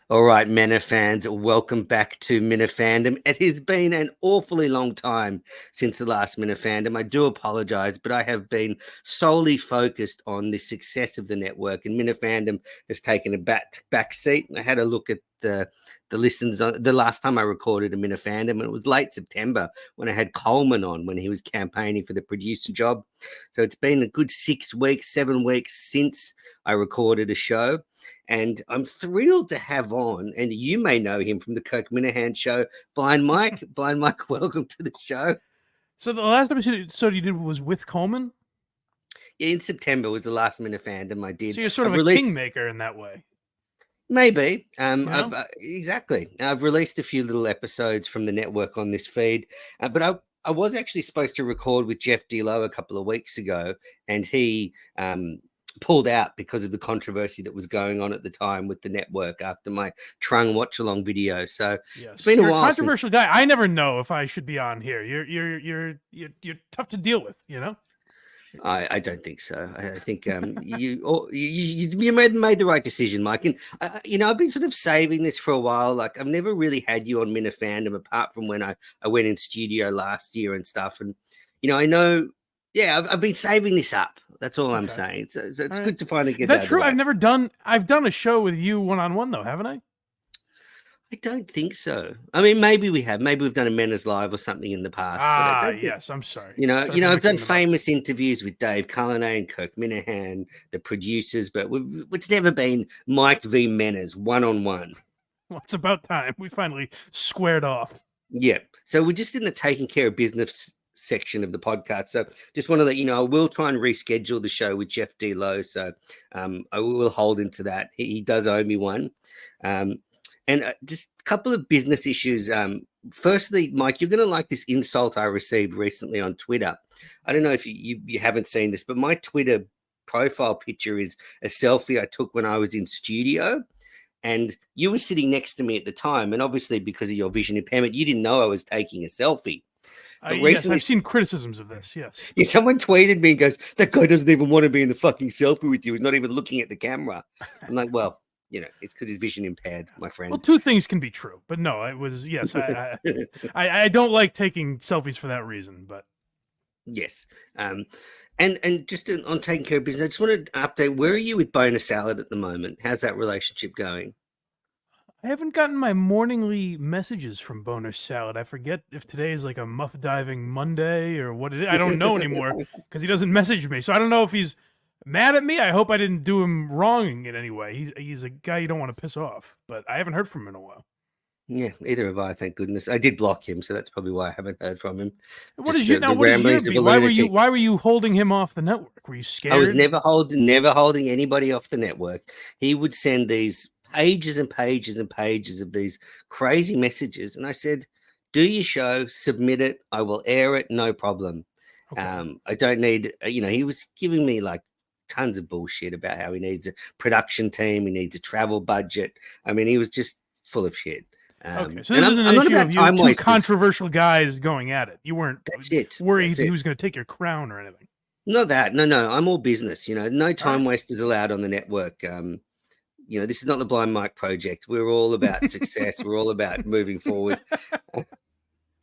All right, Minifans, welcome back to Minifandom. It has been an awfully long time since the last Minifandom. I do apologize, but I have been solely focused on the success of the network, and Minifandom has taken a back seat. I had a look at the listens on the last time I recorded a Minifandom, and it was late September when I had Coleman on when he was campaigning for the producer job. So it's been a good 6 weeks, 7 weeks since I recorded a show. And I'm thrilled to have on, and you may know him from the Kirkmore show, Blind Mike. Blind Mike, welcome to the show. So the last episode you did was with Coleman? Yeah, in September was the last Minifandom I did. So you're sort of a kingmaker in that way. Maybe. Exactly. I've released a few little episodes from the network on this feed, but I was actually supposed to record with Jeff D'Lo a couple of weeks ago, and he pulled out because of the controversy that was going on at the time with the network after my Trung watch along video. So yes. It's been you're a while. Controversial guy. I never know if I should be on here. You're tough to deal with, you know. I don't think so. I think you made the right decision, Mike. And I've been sort of saving this for a while. Like I've never really had you on Minifandom apart from when I went in studio last year and stuff. And I know. Yeah, I've been saving this up. That's all I'm saying. So it's good to finally get that. Is that true? I've done a show with you one-on-one though, haven't I? I don't think so. I mean, maybe we have. Maybe we've done a Menace Live or something in the past. Yes. I'm sorry. I've done famous interviews with Dave Cullinane and Kirk Minahan, the producers, but it's never been Mike v. Menace one-on-one. Well, it's about time we finally squared off. Yeah. So we're just in the taking care of business section of the podcast. So just want to let you know, I will try and reschedule the show with Jeff D'Lo. So I will hold him to that. He does owe me one. And just a couple of business issues. Firstly, Mike, you're going to like this insult I received recently on Twitter. I don't know if you haven't seen this, but my Twitter profile picture is a selfie I took when I was in studio. And you were sitting next to me at the time. And obviously, because of your vision impairment, you didn't know I was taking a selfie. Yes, I've seen criticisms of this, yes. Yeah, someone tweeted me and goes, that guy doesn't even want to be in the fucking selfie with you. He's not even looking at the camera. I'm like, well, it's because he's vision impaired, my friend. Well, two things can be true, but no, it was, yes, I don't like taking selfies for that reason, but. Yes. And just on taking care of business, I just wanted to update, where are you with Bonus Salad at the moment? How's that relationship going? I haven't gotten my morningly messages from Bonus Salad. I forget if today is like a muff diving Monday or what it is. I don't know anymore because he doesn't message me. So I don't know if he's mad at me. I hope I didn't do him wrong in any way. He's a guy you don't want to piss off, but I haven't heard from him in a while. Yeah, either have I, thank goodness. I did block him, so that's probably why I haven't heard from him. What is your beat? Why were you holding him off the network? Were you scared? I was never holding anybody off the network. He would send these pages and pages and pages of these crazy messages, and I said, do your show, submit it, I will air it, no problem. Okay. I don't need, he was giving me like tons of bullshit about how he needs a production team, he needs a travel budget. I mean, he was just full of shit. Okay, so this is an issue of you two controversial guys going at it. You weren't worried he was going to take your crown or anything. Not that. No. I'm all business. No time wasters allowed on the network. This is not the Blind Mike project. We're all about success. We're all about moving forward. Are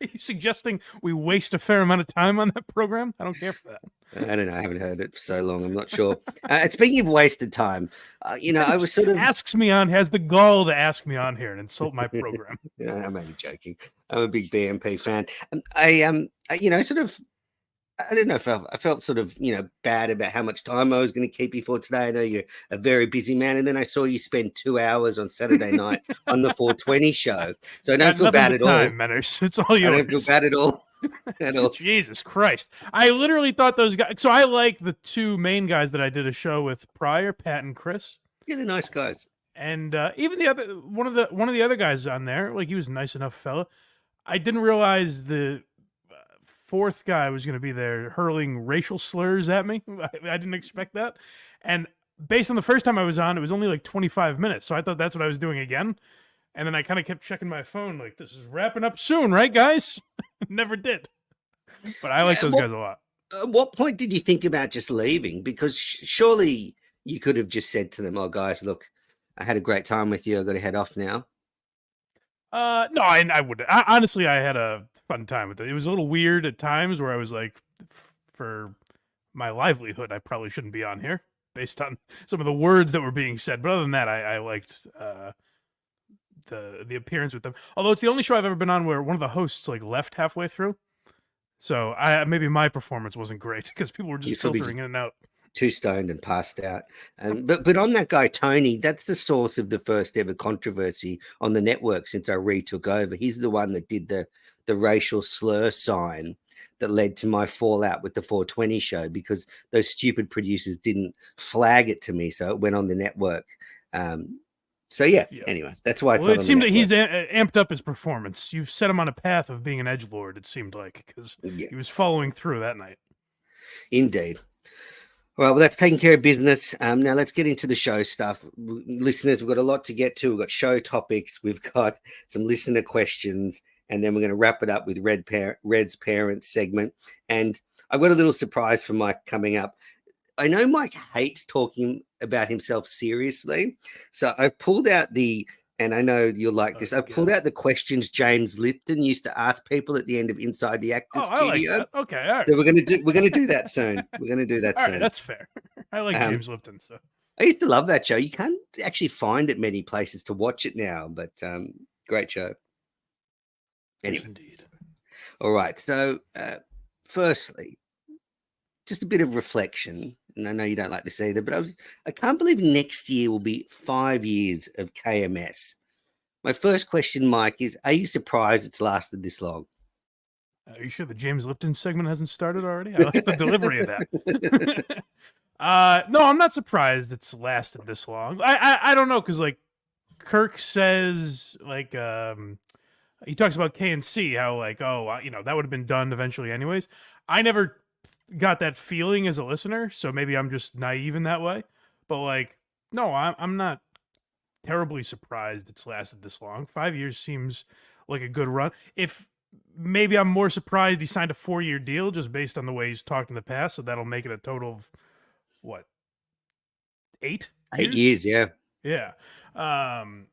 you suggesting we waste a fair amount of time on that program? I don't care for that. I don't know. I haven't heard it for so long. I'm not sure. Speaking of wasted time, I was sort of has the gall to ask me on here and insult my program. I'm only joking. I'm a big BMP fan. I don't know if I felt sort of, bad about how much time I was going to keep you for today. I know you're a very busy man. And then I saw you spend 2 hours on Saturday night on the 420 show. So I don't feel bad at all. Manners. It's all yours. I don't feel bad at all. Jesus Christ. I literally thought those guys. So I like the two main guys that I did a show with prior, Pat and Chris. Yeah, they're nice guys. And even one of the other guys on there, like he was a nice enough fella. I didn't realize the fourth guy was going to be there hurling racial slurs at me. I didn't expect that. And based on the first time I was on, it was only like 25 minutes. So I thought that's what I was doing again. And then I kind of kept checking my phone like, this is wrapping up soon, right, guys? Never did. But I like those guys a lot. At what point did you think about just leaving? Because surely you could have just said to them, oh, guys, look, I had a great time with you. I got to head off now. No, I wouldn't. Honestly, I had a fun time with it. It was a little weird at times where I was like, for my livelihood, I probably shouldn't be on here based on some of the words that were being said. But other than that, I liked the appearance with them. Although it's the only show I've ever been on where one of the hosts like left halfway through. So maybe my performance wasn't great because people were just filtering in and out. Too stoned and passed out. But on that guy Tony, that's the source of the first ever controversy on the network since I retook over. He's the one that did the racial slur sign that led to my fallout with the 420 show, because those stupid producers didn't flag it to me, so it went on the network. So yeah. Anyway, that's why. Well, it seemed that he's amped up his performance. You've set him on a path of being an edgelord. It seemed like, because he was following through that night. Indeed. Well, that's taking care of business. Now let's get into the show stuff. Listeners, we've got a lot to get to. We've got show topics. We've got some listener questions, and then we're going to wrap it up with Red's parents segment. And I've got a little surprise for Mike coming up. I know Mike hates talking about himself seriously, so I've pulled out and I know you'll like this. I've pulled out the questions James Lipton used to ask people at the end of Inside the Actors Studio. Like that. Okay, all right. So we're gonna do that soon. We're gonna do that soon. All right, that's fair. I like James Lipton. So I used to love that show. You can't actually find it many places to watch it now, but great show. Anyway, yes, indeed. All right. So, firstly, just a bit of reflection, and I know you don't like this either, but I can't believe next year will be 5 years of KMS. My first question, Mike, is: are you surprised it's lasted this long? Are you sure the James Lipton segment hasn't started already? I like the delivery of that. No, I'm not surprised it's lasted this long. I don't know, because like Kirk says, like he talks about KNC, how like, that would have been done eventually anyways. I never got that feeling as a listener, so maybe I'm just naive in that way. But like, no, I'm not terribly surprised it's lasted this long. 5 years seems like a good run. If maybe I'm more surprised he signed a 4-year deal just based on the way he's talked in the past, so that'll make it a total of what, 8 years? Yeah.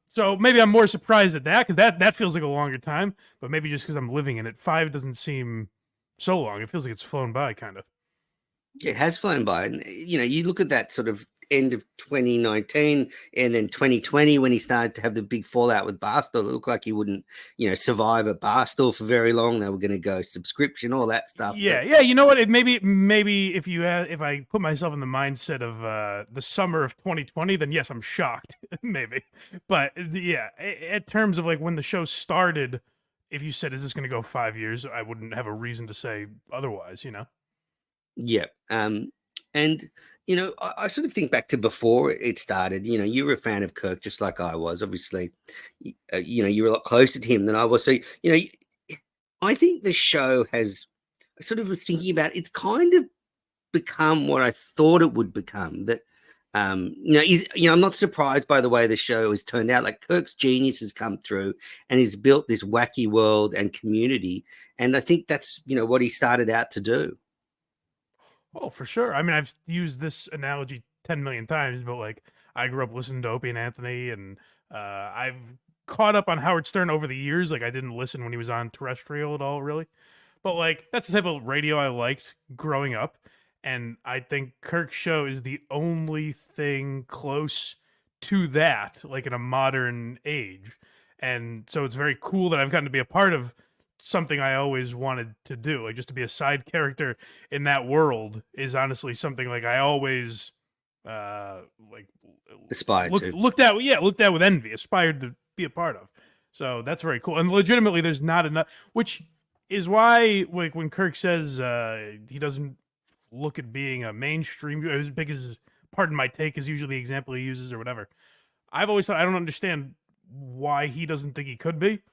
So maybe I'm more surprised at that, because that feels like a longer time, but maybe just because I'm living in it. 5 doesn't seem so long. It feels like it's flown by, kind of. It has flown by. And, you look at that sort of end of 2019 and then 2020 when he started to have the big fallout with Barstool. It looked like he wouldn't, survive at Barstool for very long. They were going to go subscription, all that stuff. Yeah. You know what? Maybe if I put myself in the mindset of the summer of 2020, then yes, I'm shocked. Maybe. But yeah, in terms of like when the show started, if you said, is this going to go 5 years, I wouldn't have a reason to say otherwise, Yeah. And, I sort of think back to before it started. You were a fan of Kirk just like I was. Obviously, you were a lot closer to him than I was. So, I think the show has, I sort of was thinking about, it's kind of become what I thought it would become. That, I'm not surprised by the way the show has turned out. Like, Kirk's genius has come through and he's built this wacky world and community. And I think that's, what he started out to do. Oh, for sure. I mean, I've used this analogy 10 million times, but like, I grew up listening to Opie and Anthony, and I've caught up on Howard Stern over the years. Like, I didn't listen when he was on terrestrial at all, really. But like, that's the type of radio I liked growing up. And I think Kirk's show is the only thing close to that, like in a modern age. And so it's very cool that I've gotten to be a part of something I always wanted to do. Like, just to be a side character in that world is honestly something like I always like aspired to. Looked at with envy, aspired to be a part of. So that's very cool. And legitimately, there's not enough, which is why, like, when Kirk says he doesn't look at being a mainstream, as big as, pardon my take, is usually the example he uses or whatever. I've always thought, I don't understand why he doesn't think he could be.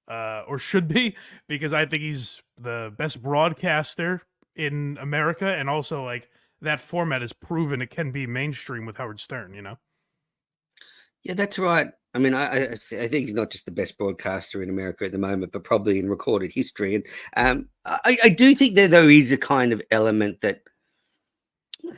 Or should be, because I think he's the best broadcaster in America, and also like that format has proven it can be mainstream with Howard Stern. Yeah, that's right. I mean, I think he's not just the best broadcaster in America at the moment, but probably in recorded history. And I do think that there is a kind of element that,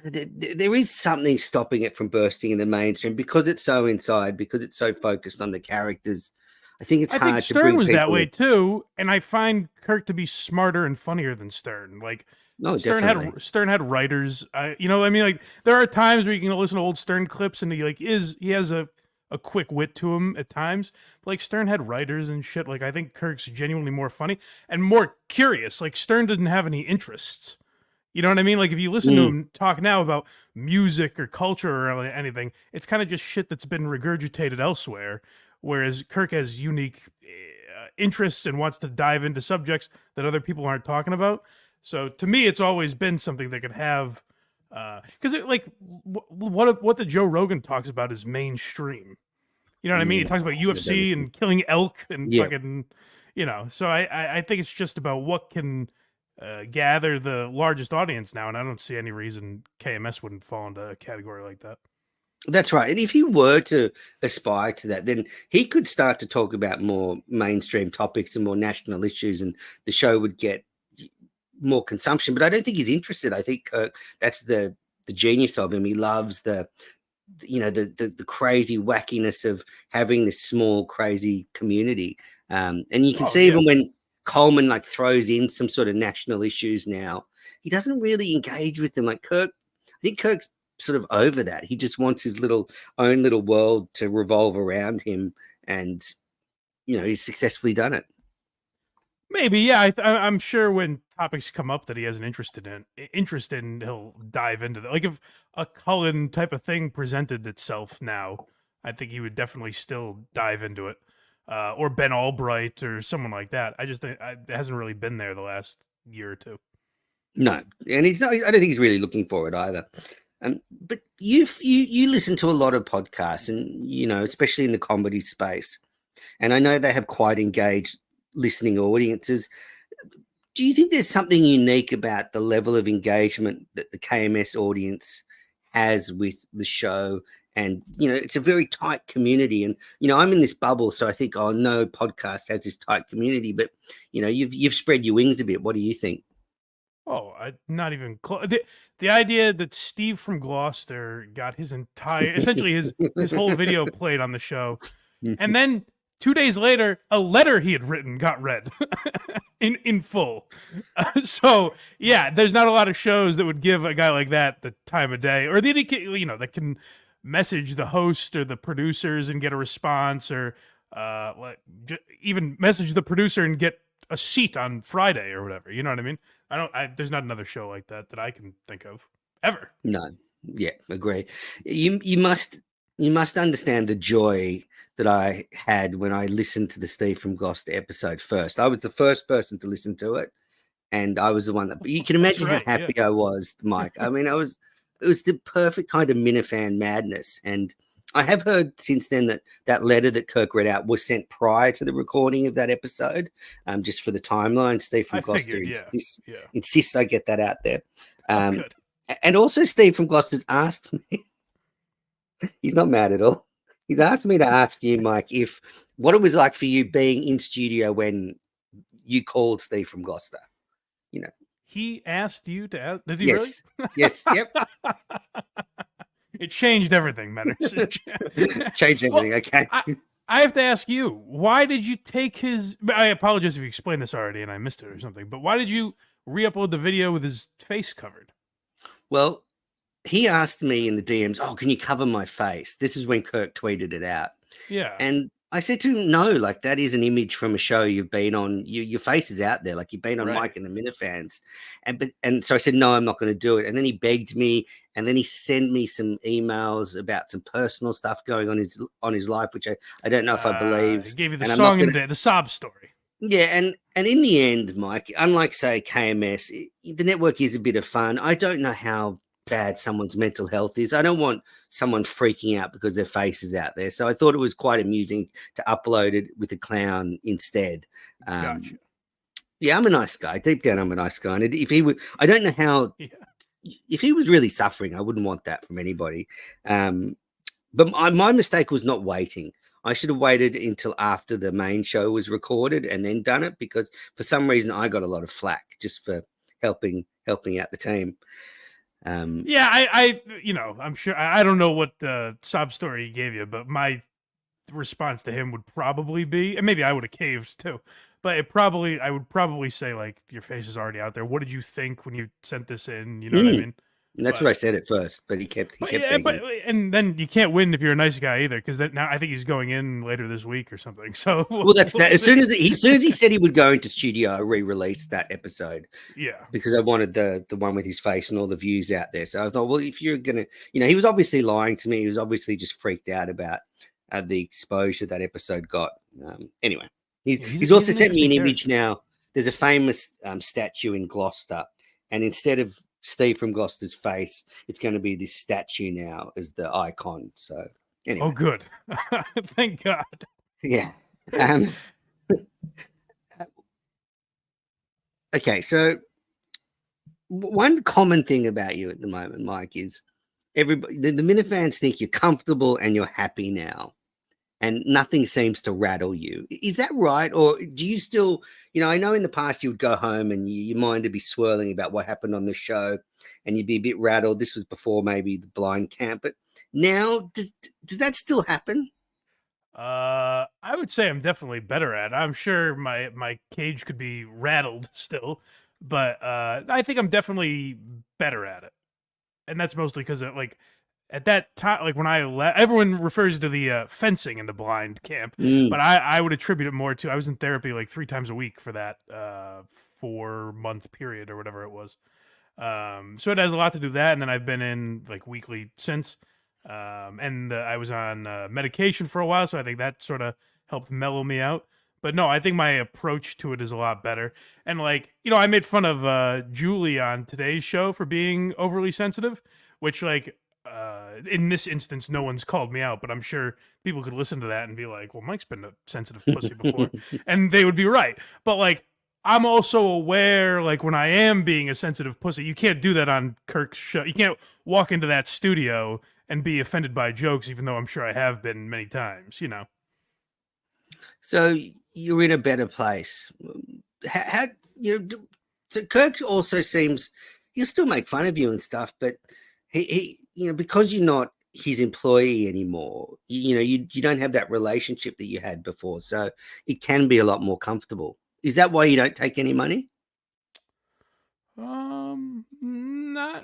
there is something stopping it from bursting in the mainstream because it's so inside, because it's so focused on the characters. I think it's I think hard to Stern bring was that people way in. too, and I find Kirk to be smarter and funnier than Stern. Like No, definitely. Stern had writers. You know, I mean, like there are times where you can listen to old Stern clips, and he has a quick wit to him at times. But, like Stern had writers and shit. Like I think Kirk's genuinely more funny and more curious. Like Stern didn't have any interests. You know what I mean? Like if you listen to Mm. him talk now about music or culture or anything, it's kind of just shit that's been regurgitated elsewhere. Whereas Kirk has unique interests and wants to dive into subjects that other people aren't talking about. So to me, it's always been something that could have, because like what the Joe Rogan talks about is mainstream. You know what I mean? He talks about UFC and killing elk and Yeah. fucking, you know. So I think it's just about what can gather the largest audience now, and I don't see any reason KMS wouldn't fall into a category like that. That's right. And if he were to aspire to that, then he could start to talk about more mainstream topics and more national issues, and the show would get more consumption. But I don't think he's interested. I think that's the genius of him. He loves the crazy wackiness of having this small, crazy community. And you can see even when Coleman like throws in some sort of national issues now, he doesn't really engage with them. Like Kirk, I think Kirk's sort of over that. He just wants his own little world to revolve around him, and he's successfully done it. Maybe, yeah. I'm sure when topics come up that he has an interest in, he'll dive into that. Like if a Cullen type of thing presented itself now, I think he would definitely still dive into it, or Ben Albright or someone like that. I just think it hasn't really been there the last year or two. No, and he's not. I don't think he's really looking for it either. But you listen to a lot of podcasts, and especially in the comedy space, and I know they have quite engaged listening audiences. Do you think there's something unique about the level of engagement that the KMS audience has with the show? And it's a very tight community, and I'm in this bubble, so I think no podcast has this tight community. But you've spread your wings a bit. What do you think? Oh, not even close. The idea that Steve from Gloucester got essentially his whole video played on the show, and then 2 days later, a letter he had written got read in full. So yeah, there's not a lot of shows that would give a guy like that the time of day, or that can message the host or the producers and get a response, or even message the producer and get a seat on Friday or whatever. You know what I mean? There's not another show like that I can think of ever. No. Yeah, agree. You must understand the joy that I had when I listened to the Steve from Gloucester episode first. I was the first person to listen to it, and I was the one that. You can imagine how happy I was, Mike. I mean, it was the perfect kind of Minifan madness. And I have heard since then that letter that Kirk read out was sent prior to the recording of that episode, just for the timeline. Steve from Gloucester insists I get that out there. Good. And also Steve from Gloucester's asked me, he's not mad at all. He's asked me to ask you, Mike, what it was like for you being in studio when you called Steve from Gloucester. He asked you to ask. Did he really? Yes. Yep. It changed everything, Manners. Changed everything. Okay. I have to ask you, why did you take his? I apologize if you explained this already and I missed it or something. But why did you re-upload the video with his face covered? Well, he asked me in the DMs, "Oh, can you cover my face?" This is when Kirk tweeted it out. Yeah. And I said to him, "No, like that is an image from a show you've been on. Your face is out there. Like you've been on Mike and the Minifans." And so I said, "No, I'm not going to do it." And then he begged me, and then he sent me some emails about some personal stuff going on his life, which I don't know if I believe. He gave you the song and the sob story. Yeah, and in the end, Mike, unlike say KMS, the network is a bit of fun. I don't know how bad someone's mental health is. I don't want someone freaking out because their face is out there. So I thought it was quite amusing to upload it with a clown instead. Gotcha. Yeah, I'm a nice guy. Deep down, I'm a nice guy. And if he would, I don't know how. Yeah. If he was really suffering, I wouldn't want that from anybody. But my mistake was not waiting. I should have waited until after the main show was recorded and then done it, because for some reason I got a lot of flack just for helping out the team. Yeah, I'm sure. I don't know what sob story he gave you, but my response to him would probably be, and maybe I would have caved too, but I would probably say like, your face is already out there. What did you think when you sent this in? You know what I mean? And that's what I said at first, but he kept Yeah, begging. and then you can't win if you're a nice guy either, because now I think he's going in later this week or something. So Well, that's that. As soon as he said he would go into studio, I re-released that episode. Yeah, Because I wanted the one with his face and all the views out there. So I thought, well, if you're gonna, he was obviously lying to me. He was obviously just freaked out about the exposure that episode got. Anyway, he's also sent me an image now. There's a famous statue in Gloucester, and instead of Steve from Gloucester's face, it's going to be this statue now as the icon. So anyway. Oh, good. Thank God. Yeah. Okay, so one common thing about you at the moment, Mike, is everybody, the Minifans think you're comfortable and you're happy now, and nothing seems to rattle you. Is that right? Or do you still, I know in the past you would go home and your mind would be swirling about what happened on the show and you'd be a bit rattled. This was before maybe the blind camp, but now does that still happen? I would say I'm definitely better at it. I'm sure my cage could be rattled still, but I think I'm definitely better at it. And that's mostly because like at that time, like when I left, everyone refers to the fencing in the blind camp, but I would attribute it more to, I was in therapy like 3 times a week for that 4-month period or whatever it was. So it has a lot to do with that, and then I've been in like weekly since. And I was on medication for a while, so I think that sort of helped mellow me out. But no, I think my approach to it is a lot better. And like, I made fun of Julie on today's show for being overly sensitive, which like in this instance, no one's called me out, but I'm sure people could listen to that and be like, well, Mike's been a sensitive pussy before. And they would be right. But like, I'm also aware, like, when I am being a sensitive pussy, you can't do that on Kirk's show. You can't walk into that studio and be offended by jokes, even though I'm sure I have been many times, So you're in a better place. How so Kirk also seems, he'll still make fun of you and stuff, but he because you're not his employee anymore, you don't have that relationship that you had before, so it can be a lot more comfortable. Is that why you don't take any money? Not.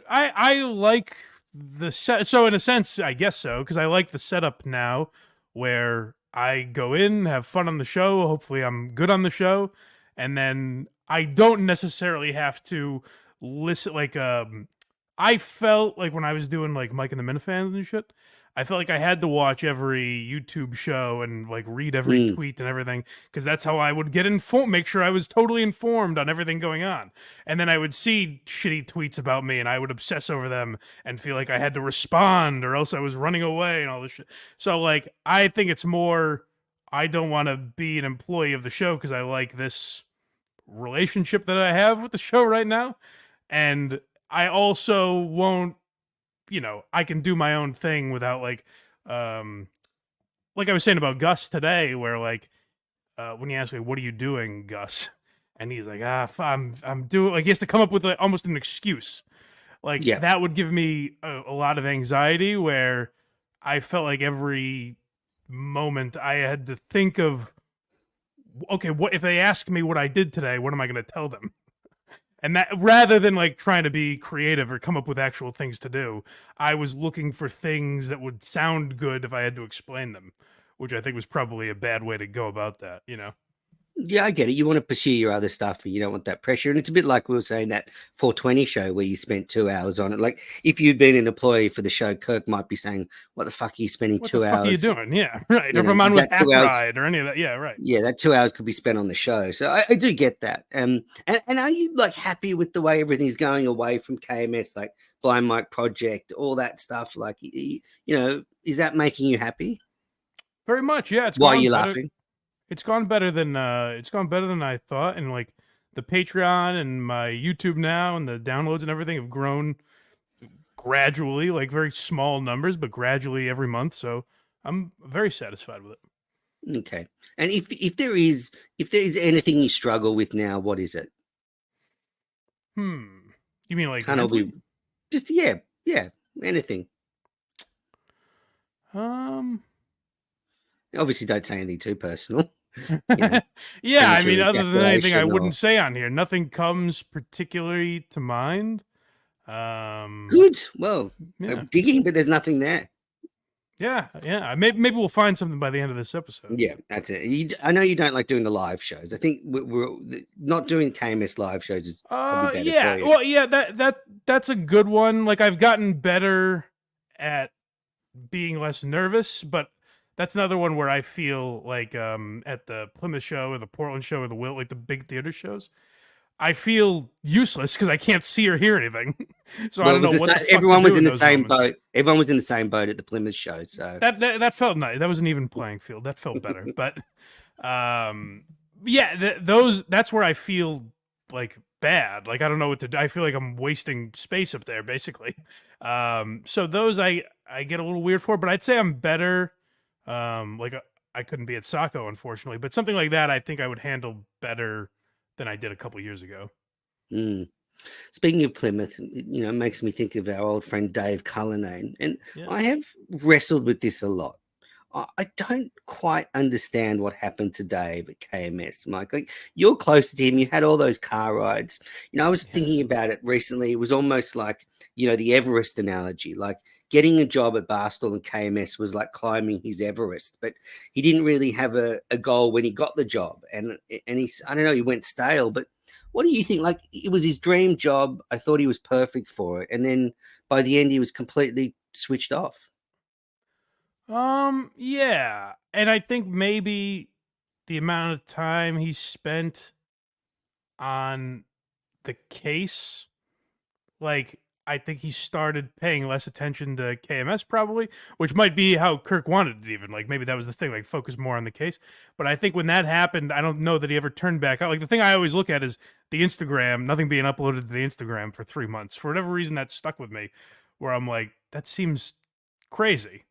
I like the set. So in a sense, I guess so, because I like the setup now, where I go in, have fun on the show. Hopefully, I'm good on the show, and then I don't necessarily have to listen. Like, I felt like when I was doing like Mike and the Minifans and shit, I felt like I had to watch every YouTube show and like read every tweet and everything, because that's how I would get informed, make sure I was totally informed on everything going on. And then I would see shitty tweets about me and I would obsess over them and feel like I had to respond or else I was running away and all this shit. So like, I think it's more, I don't want to be an employee of the show because I like this relationship that I have with the show right now. And I also won't, I can do my own thing without like I was saying about Gus today, where like when you ask me, what are you doing, Gus? And he's like, I'm doing, like, he has to come up with like, almost an excuse. Like, that would give me a lot of anxiety, where I felt like every moment I had to think of, okay, what if they ask me what I did today, what am I going to tell them? And that, rather than like trying to be creative or come up with actual things to do, I was looking for things that would sound good if I had to explain them, which I think was probably a bad way to go about that, Yeah, I get it. You want to pursue your other stuff, but you don't want that pressure. And it's a bit like we were saying that 420 show where you spent 2 hours on it. Like, if you'd been an employee for the show, Kirk might be saying, what the fuck are you spending 2 hours? What the fuck are you doing? Yeah, right. If I'm on with Half Ride or any of that. Yeah, right. Yeah, that 2 hours could be spent on the show. So I do get that. And are you like happy with the way everything's going away from KMS, like Blind Mike Project, all that stuff? Like, is that making you happy? Very much, yeah. Why are you laughing? It's gone better than I thought, and like the Patreon and my YouTube now and the downloads and everything have grown gradually, like very small numbers, but gradually every month. So I'm very satisfied with it. Okay. And if there is anything you struggle with now, what is it? You mean like mentally? Just anything. Obviously, don't say anything too personal. Yeah, I mean, other than anything, I or... wouldn't say on here. Nothing comes particularly to mind. Good. Well, I'm digging, but there's nothing there. Yeah. Maybe we'll find something by the end of this episode. Yeah, that's it. I know you don't like doing the live shows. I think we're not doing KMS live shows is probably better for you. Well, yeah, that's a good one. Like, I've gotten better at being less nervous, but that's another one where I feel like at the Plymouth show or the Portland show or the like the big theater shows, I feel useless because I can't see or hear anything. So I don't know what the fuck everyone was in the same moments. boat. Everyone was in the same boat at the Plymouth show. So that felt nice. That was an even playing field. That felt better. But yeah, that's where I feel like bad. Like, I don't know what to do. I feel like I'm wasting space up there, basically. So those I get a little weird for, but I'd say I'm better. Like, I couldn't be at Saco, unfortunately, but something like that I think I would handle better than I did a couple years ago. Speaking of Plymouth, it makes me think of our old friend Dave Cullinane, and I have wrestled with this a lot. I don't quite understand what happened to Dave at KMS, Mike. Like, you're closer to him. You had all those car rides. I was thinking about it recently. It was almost like, the Everest analogy. Like, getting a job at Barstool and KMS was like climbing his Everest, but he didn't really have a goal when he got the job. And I don't know, he went stale. But what do you think? Like, it was his dream job. I thought he was perfect for it. And then by the end, he was completely switched off. Yeah. And I think maybe the amount of time he spent on the case, like, I think he started paying less attention to KMS probably, which might be how Kirk wanted it even. Like, maybe that was the thing, like, focus more on the case. But I think when that happened, I don't know that he ever turned back out. Like, the thing I always look at is the Instagram, nothing being uploaded to the Instagram for 3 months. For whatever reason, that stuck with me, where I'm like, that seems crazy.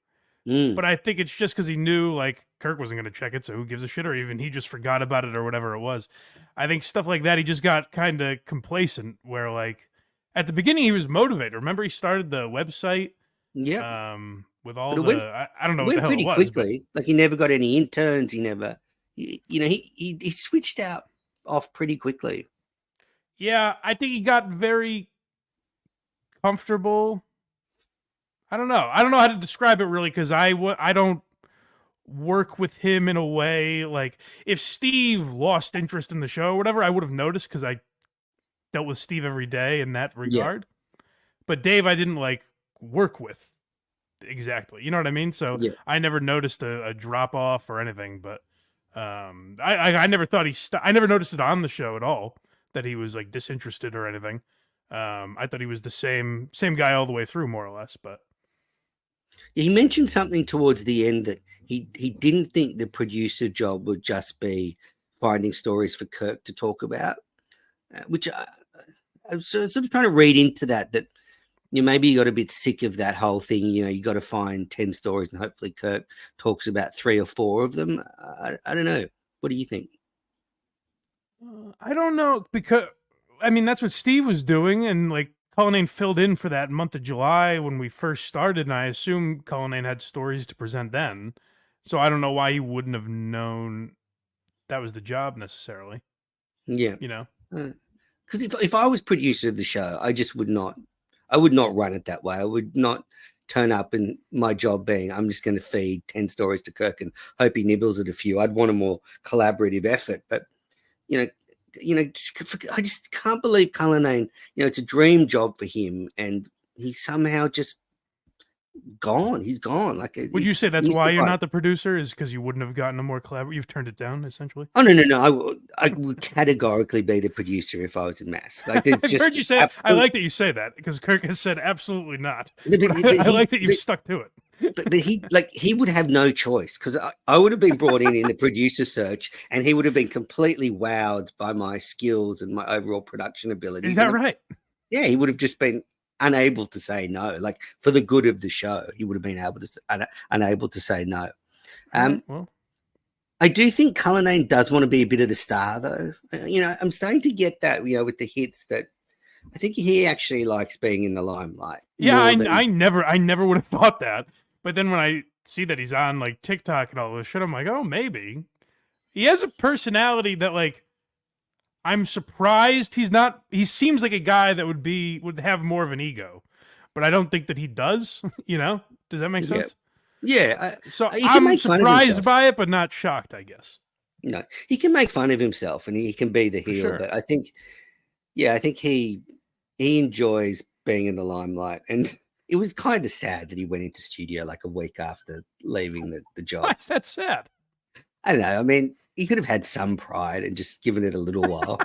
But I think it's just because he knew, like, Kirk wasn't going to check it, so who gives a shit, or even he just forgot about it or whatever it was. I think stuff like that, he just got kind of complacent, where, like, at the beginning he was motivated. Remember, he started the website with all I don't know what the hell it was. Quickly. Like, he never got any interns. He never, he switched off pretty quickly. Yeah, I think he got very comfortable. I don't know how to describe it really, because I don't work with him in a way, like, if Steve lost interest in the show or whatever, I would have noticed because I dealt with Steve every day in that regard. But Dave, I didn't like work with exactly. You know what I mean? So I never noticed a drop off or anything. But I never thought I never noticed it on the show at all that he was like disinterested or anything. I thought he was the same guy all the way through, more or less. But he mentioned something towards the end that he didn't think the producer job would just be finding stories for Kirk to talk about, which I was sort of trying to read into that maybe you got a bit sick of that whole thing. You got to find 10 stories and hopefully Kirk talks about 3 or 4 of them. I don't know. What do you think? I don't know, because I mean, that's what Steve was doing, and like, Cullinane filled in for that month of July when we first started, and I assume Cullinane had stories to present then. So I don't know why he wouldn't have known that was the job necessarily. Yeah. Because if I was producer of the show, I would not run it that way. I would not turn up and my job being, I'm just going to feed 10 stories to Kirk and hope he nibbles at a few. I'd want a more collaborative effort. But, I just can't believe Cullinane, it's a dream job for him. And he's somehow just gone. He's gone. Like, would you say that's why you're not the producer? Is because you wouldn't have gotten a more collaborative? You've turned it down, essentially. Oh no! I would categorically be the producer if I was in Mass. Like, I've heard you say. I like that you say that, because Kirk has said absolutely not. I like that you've stuck to it. But he would have no choice, because I would have been brought in the producer search, and he would have been completely wowed by my skills and my overall production abilities. Is that right? Yeah, he would have just been unable to say no. Like, for the good of the show, he would have been unable to say no. Well, I do think Cullinane does want to be a bit of the star, though. I'm starting to get that, with the hits that I think he actually likes being in the limelight Yeah, more than. I never would have thought that. But then when I see that he's on like TikTok and all this shit, I'm like, oh, maybe he has a personality that like I'm surprised he's not. He seems like a guy that would have more of an ego, but I don't think that he does. You know, does that make sense? Yeah. So He can I'm make fun of surprised himself. by it, but not shocked, I guess. No, he can make fun of himself and he can be the For heel. sure. But I think he enjoys being in the limelight. And it was kind of sad that he went into studio like a week after leaving the Why job. is that sad? I don't know. I mean, he could have had some pride and just given it a little while.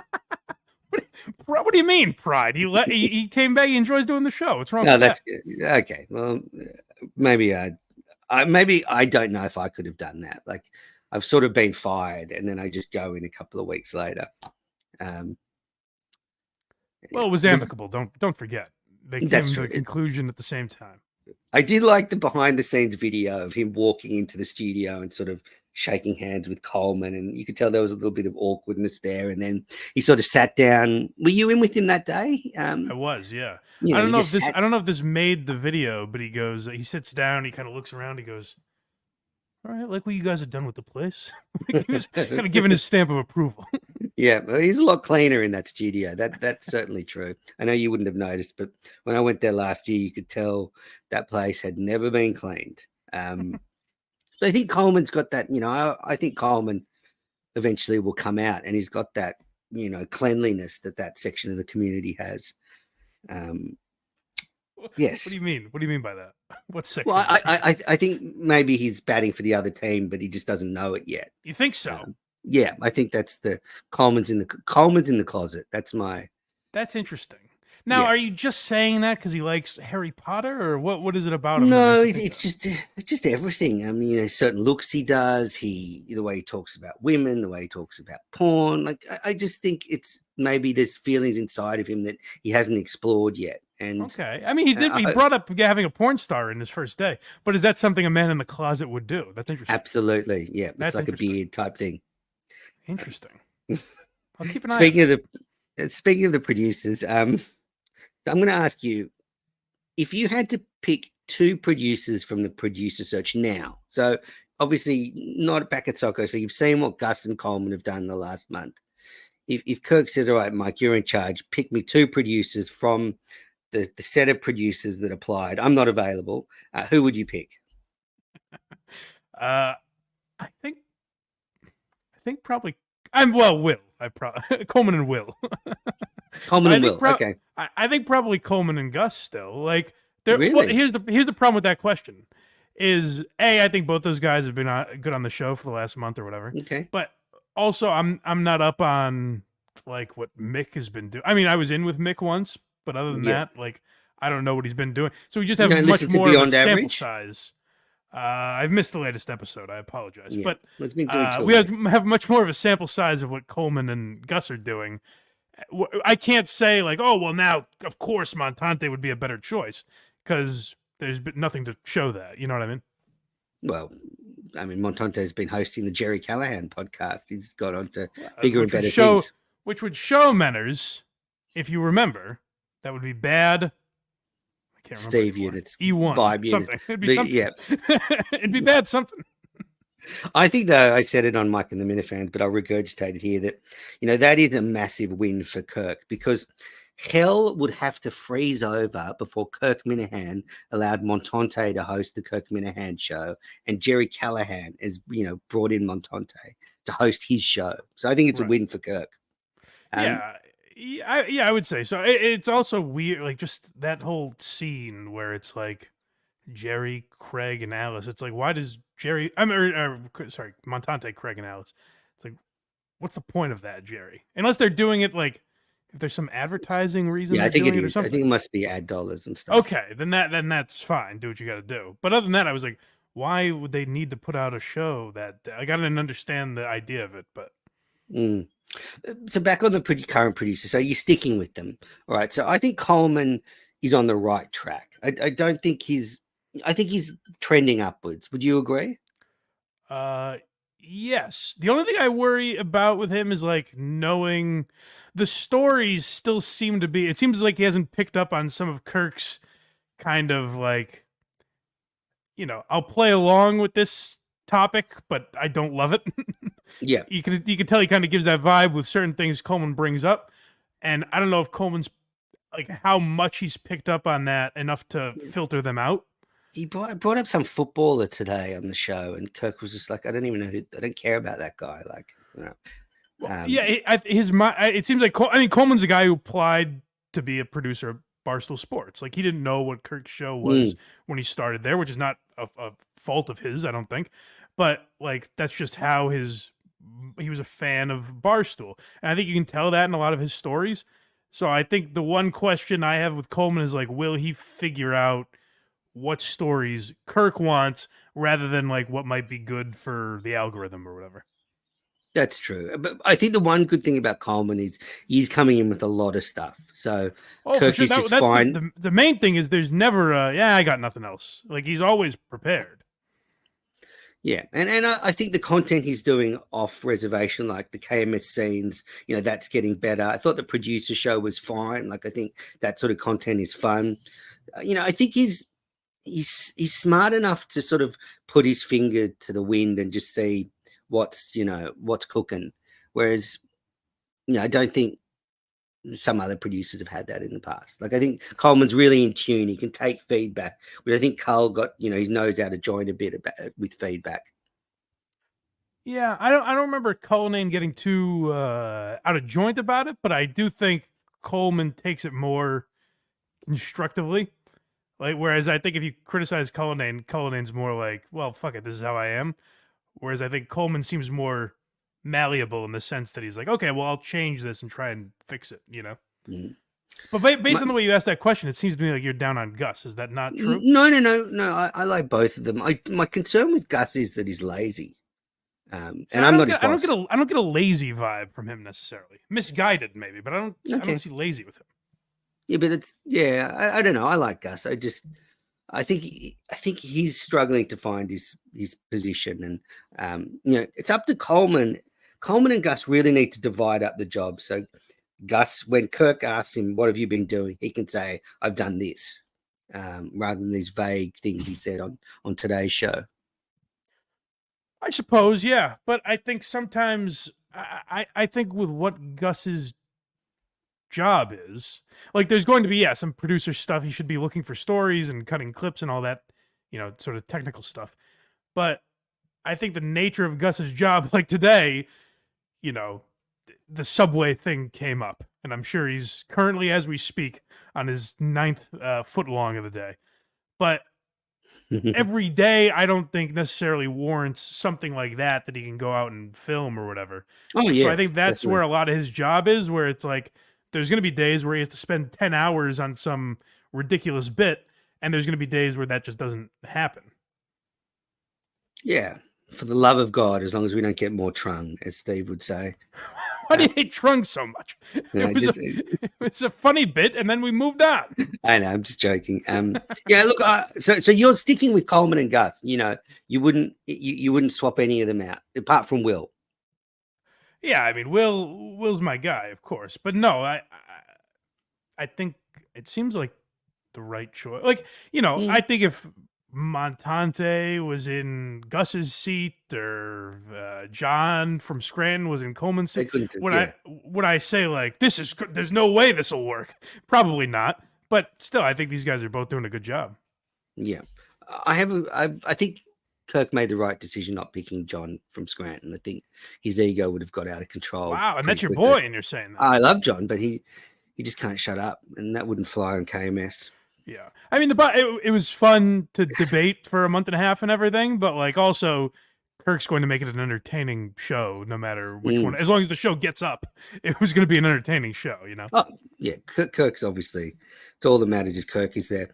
What do you mean pride? He came back. He enjoys doing the show. What's wrong No, with that's that? good. Okay. Well, maybe maybe I don't know if I could have done that. Like I've sort of been fired and then I just go in a couple of weeks later. Well, it was amicable. Don't forget. They came That's to true. a conclusion at the same time. I did like the behind the scenes video of him walking into the studio and sort of shaking hands with Coleman, and you could tell there was a little bit of awkwardness there. And then he sort of sat down. Were you in with him that day? I was, yeah. You know, I don't know he if just this. sat- I don't know if this made the video, but he goes. He sits down. He kind of looks around. He goes, "All right, like what you guys have done with the place." Like he was kind of giving his stamp of approval. Yeah, well, he's a lot cleaner in that studio. That's certainly true. I know you wouldn't have noticed, but when I went there last year, you could tell that place had never been cleaned. So I think Coleman's got that. You know, I think Coleman eventually will come out, and he's got that, you know, cleanliness that section of the community has. Yes. What do you mean? What do you mean by that? What section? Well, I think maybe he's batting for the other team, but he just doesn't know it yet. You think so? Yeah, I think that's the Coleman's in the closet. That's interesting. Now, Yeah. are you just saying that because he likes Harry Potter, or what is it about him? No, it's just everything. I mean, you know, certain looks he does, the way he talks about women, the way he talks about porn. Like, I just think it's maybe there's feelings inside of him that he hasn't explored yet. And Okay, I mean, he brought up having a porn star in his first day, but is that something a man in the closet would do? That's interesting. Absolutely, yeah, That's it's like a interesting. beard type thing. Interesting. I'll keep an eye. Speaking of the producers, so I'm going to ask you, if you had to pick two producers from the producer search now, so obviously not back at Socko, so you've seen what Gus and Coleman have done the last month. If Kirk says, all right, Mike, you're in charge, pick me two producers from the set of producers that applied. I'm not available. Who would you pick? I think probably Will. Coleman and Will. Coleman and Will. Okay. I think probably Coleman and Gus still. Like Really? Well, here's the problem with that question. Is I think both those guys have been good on the show for the last month or whatever. Okay. But also I'm not up on like what Mick has been doing. I mean, I was in with Mick once, but other than that, like I don't know what he's been doing. So we just have much more of a sample size. I've missed the latest episode. I apologize, but we have much more of a sample size of what Coleman and Gus are doing. I can't say like, oh well, now of course Montante would be a better choice because there's been nothing to show that. You know what I mean? Well, I mean, Montante's been hosting the Jerry Callahan podcast. He's got on to bigger and better things. Which would show Menners, if you remember, that would be bad. I can't remember. Steve units, E1, vibe something. unit. It'd be something. Yeah. It'd be bad something. I think, though, I said it on Mike and the Minifans, but I'll regurgitate it here that, you know, that is a massive win for Kirk because hell would have to freeze over before Kirk Minahan allowed Montante to host the Kirk Minahan show, and Jerry Callahan has, you know, brought in Montante to host his show. So I think it's a win for Kirk. I would say so. It's also weird, like just that whole scene where it's like Jerry, Craig, and Alice. It's like, why does Jerry? Montante, Craig, and Alice. It's like, what's the point of that, Jerry? Unless they're doing it like, if there's some advertising reason. Yeah, I think it is. I think it must be ad dollars and stuff. Okay, then that's fine. Do what you got to do. But other than that, I was like, why would they need to put out a show that I didn't understand the idea of it, but. So back on the current producer, so you're sticking with them, all right? So I think Coleman is on the right track. I don't think I think he's trending upwards. Would you agree? Yes. The only thing I worry about with him is like knowing the stories still seem to be. It seems like he hasn't picked up on some of Kirk's kind of like, I'll play along with this topic, but I don't love it. Yeah. You can tell he kind of gives that vibe with certain things Coleman brings up, and I don't know if Coleman's like how much he's picked up on that enough to filter them out. He brought up some footballer today on the show, and Kirk was just like, I don't even know I don't care about that guy. Like, Yeah, it seems like Coleman's a guy who applied to be a producer of Barstool Sports. Like he didn't know what Kirk's show was when he started there, which is not a fault of his, I don't think. But like that's just how he was a fan of Barstool, and I think you can tell that in a lot of his stories. So I think the one question I have with Coleman is like, will he figure out what stories Kirk wants rather than like what might be good for the algorithm or whatever? That's true. But I think the one good thing about Coleman is he's coming in with a lot of stuff. So Oh, Kirk for sure. is just That's fine. the main thing is there's never I got nothing else. Like he's always prepared. Yeah, and I think the content he's doing off reservation, like the KMS scenes, that's getting better. I thought the producer show was fine. Like I think that sort of content is fun. I think he's smart enough to sort of put his finger to the wind and just see what's cooking. Whereas, I don't think some other producers have had that in the past. Like I think Coleman's really in tune. He can take feedback, but I think Carl got his nose out of joint a bit with feedback. Yeah, I don't remember Cullinane getting too out of joint about it, but I do think Coleman takes it more constructively. Like whereas I think if you criticize Cullinane's more like, well, fuck it, this is how I am. Whereas I think Coleman seems more malleable in the sense that he's like, okay, well, I'll change this and try and fix it, Mm. But based on the way you asked that question, it seems to me like you're down on Gus. Is that not true? No. I like both of them. My concern with Gus is that he's lazy. And I'm not his boss. I don't get a lazy vibe from him necessarily. Misguided maybe, but I don't see lazy with him. Yeah, but I don't know. I like Gus. I think he's struggling to find his position, and it's up to Coleman. Coleman and Gus really need to divide up the job. So Gus, when Kirk asks him, "What have you been doing?" he can say, "I've done this," rather than these vague things he said on today's show. I suppose, yeah, but I think sometimes I think with what Gus's job is, like there's going to be some producer stuff. He should be looking for stories and cutting clips and all that, sort of technical stuff. But I think the nature of Gus's job, like today, the subway thing came up, and I'm sure he's currently, as we speak, on his 9th foot long of the day. But every day, I don't think necessarily warrants something like that he can go out and film or whatever. Oh yeah, so I think that's definitely. where a lot of his job is, where it's like there's going to be days where he has to spend 10 hours on some ridiculous bit, and there's going to be days where that just doesn't happen. Yeah, for the love of God, as long as we don't get more Trung, as Steve would say. Why do you hate Trung so much? It was a funny bit, and then we moved on. I know, I'm just joking. Yeah, look, so you're sticking with Coleman and Gus. You wouldn't swap any of them out, apart from Will. Yeah, I mean, Will's my guy, of course, but no, I think it seems like the right choice. Like, I think if Montante was in Gus's seat or John from Scranton was in Coleman's seat, would I say like there's no way this will work? Probably not. But still, I think these guys are both doing a good job. Yeah, I think Kirk made the right decision not picking John from Scranton. I think his ego would have got out of control. Wow, and that's your boy, and you're saying that. I love John, but he just can't shut up, and that wouldn't fly on KMS. Yeah, I mean, it was fun to debate for a month and a half and everything, but like also, Kirk's going to make it an entertaining show, no matter which one. As long as the show gets up, it was going to be an entertaining show, Oh yeah, Kirk's obviously. It's all that matters is Kirk is there.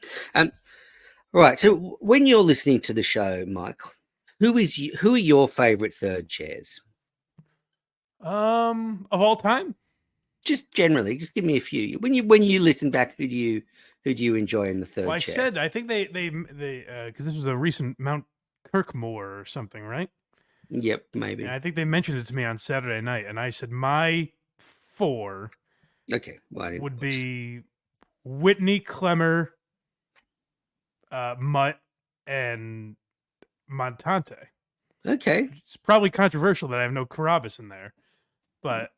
Right. So when you're listening to the show, Mike, who are your favorite third chairs? Of all time? Just generally, just give me a few. When you listen back, who do you enjoy in the third chair? I said I think they because this was a recent Mount Kirkmore or something, right? Yep, And maybe. I think they mentioned it to me on Saturday night, and I said my 4 Okay, well, would oops. be Whitney, Clemmer, Mutt, and Montante. Okay. It's probably controversial that I have no Carabas in there, but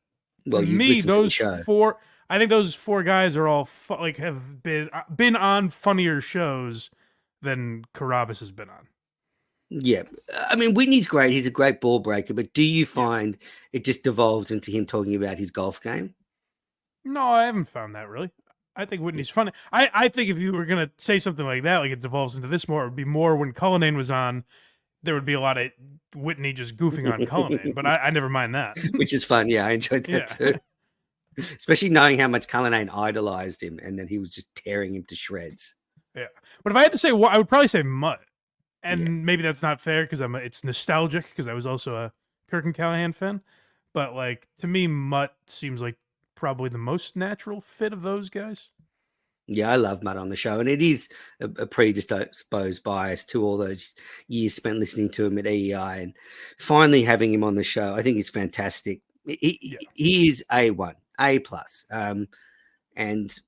to Well, you've me, listened to the those show. 4, I think those 4 guys are all like have been on funnier shows than Carabas has been on. Yeah. I mean, Whitney's great. He's a great ball breaker, but do you Yeah. find it just devolves into him talking about his golf game? No, I haven't found that really. I think Whitney's funny. I think if you were gonna say something like that, like it devolves into this more, it would be more when Cullinane was on. There would be a lot of Whitney just goofing on Cullinane, but I never mind that. Which is fun. Yeah, I enjoyed that Yeah, too. Especially knowing how much Cullinane idolized him and then he was just tearing him to shreds. yeah. But if I had to say, I would probably say Mutt, Yeah. and maybe that's not fair because it's nostalgic because I was also a Kirk and Callahan fan. But like to me, Mutt seems like probably the most natural fit of those guys. Yeah, I love Mutt on the show, and it is a predisposed bias to all those years spent listening to him at EEI, and finally having him on the show, I think it's fantastic. Yeah, He is A plus, and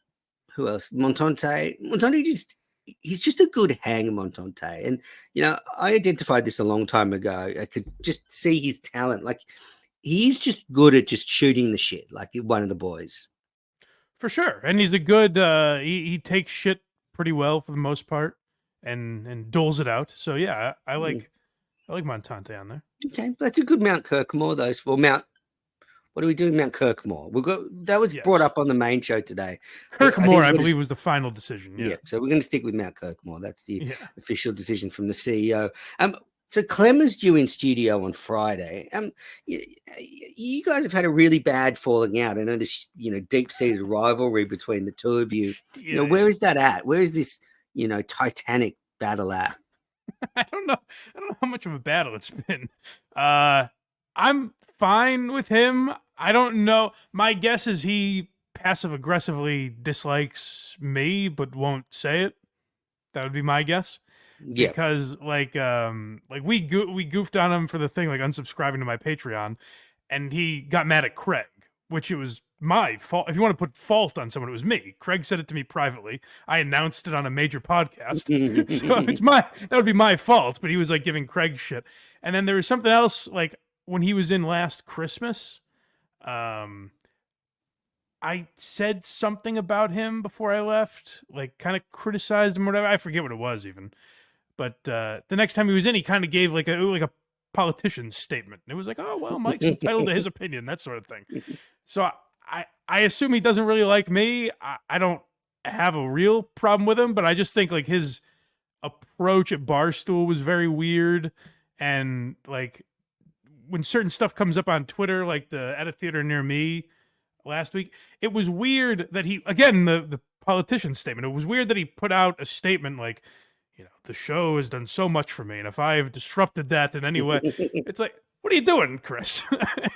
who else? Montante he's just a good hanger, Montante, and I identified this a long time ago. I could just see his talent, like he's just good at just shooting the shit, like one of the boys. for sure. And he's a good. He takes shit pretty well for the most part, and doles it out. So yeah, I Mm. like Montante on there. Okay, that's a good Mount Kirkmore, those for Mount. What do we do, Mount Kirkmore? We got that was brought Yes, up on the main show today, but I think Kirkmore, we've I got to. believe, was the final decision. Yeah, Yeah, so we're going to stick with Mount Kirkmore. That's the yeah. official decision from the CEO. So Clem is due in studio on Friday. You guys have had a really bad falling out. I know this, deep-seated rivalry between the two of you. Yeah. Where is that at? Where is this, titanic battle at? I don't know. I don't know how much of a battle it's been. I'm fine with him. I don't know. My guess is he passive aggressively dislikes me, but won't say it. That would be my guess. Yeah, Because like we goofed on him for the thing, like unsubscribing to my Patreon, and he got mad at Craig, which it was my fault. If you want to put fault on someone, it was me. Craig said it to me privately. I announced it on a major podcast. So that would be my fault, but he was like giving Craig shit. And then there was something else, like when he was in last Christmas, I said something about him before I left, like kind of criticized him or whatever. I forget what it was even. But the next time he was in, he kind of gave like a politician's statement. And it was like, oh well, Mike's entitled to his opinion, that sort of thing. So I assume he doesn't really like me. I don't have a real problem with him, but I just think like his approach at Barstool was very weird. And like when certain stuff comes up on Twitter, like at a theater near me last week, it was weird that he, again, the politician's statement, it was weird that he put out a statement like, the show has done so much for me, and if I've disrupted that in any way, it's like, what are you doing, Chris?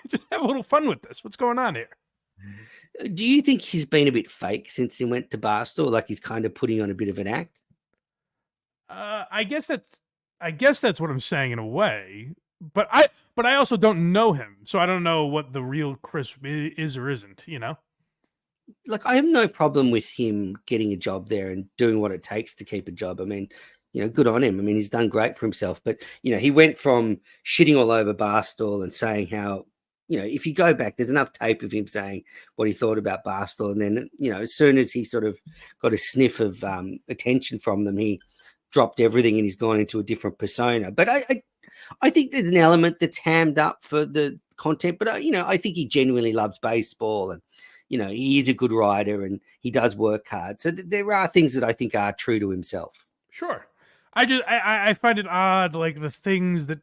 Just have a little fun with this. What's going on here? Do you think he's been a bit fake since he went to Barstool? Like he's kind of putting on a bit of an act? I guess that's what I'm saying in a way, but I also don't know him, so I don't know what the real Chris is or isn't. Like I have no problem with him getting a job there and doing what it takes to keep a job. I mean, good on him. I mean, he's done great for himself. But he went from shitting all over Barstool and saying how, if you go back, there's enough tape of him saying what he thought about Barstool, and then as soon as he sort of got a sniff of attention from them, he dropped everything and he's gone into a different persona. But I think there's an element that's hammed up for the content. But I think he genuinely loves baseball and. He is a good writer and he does work hard. So there are things that I think are true to himself. Sure. I find it odd, like the things that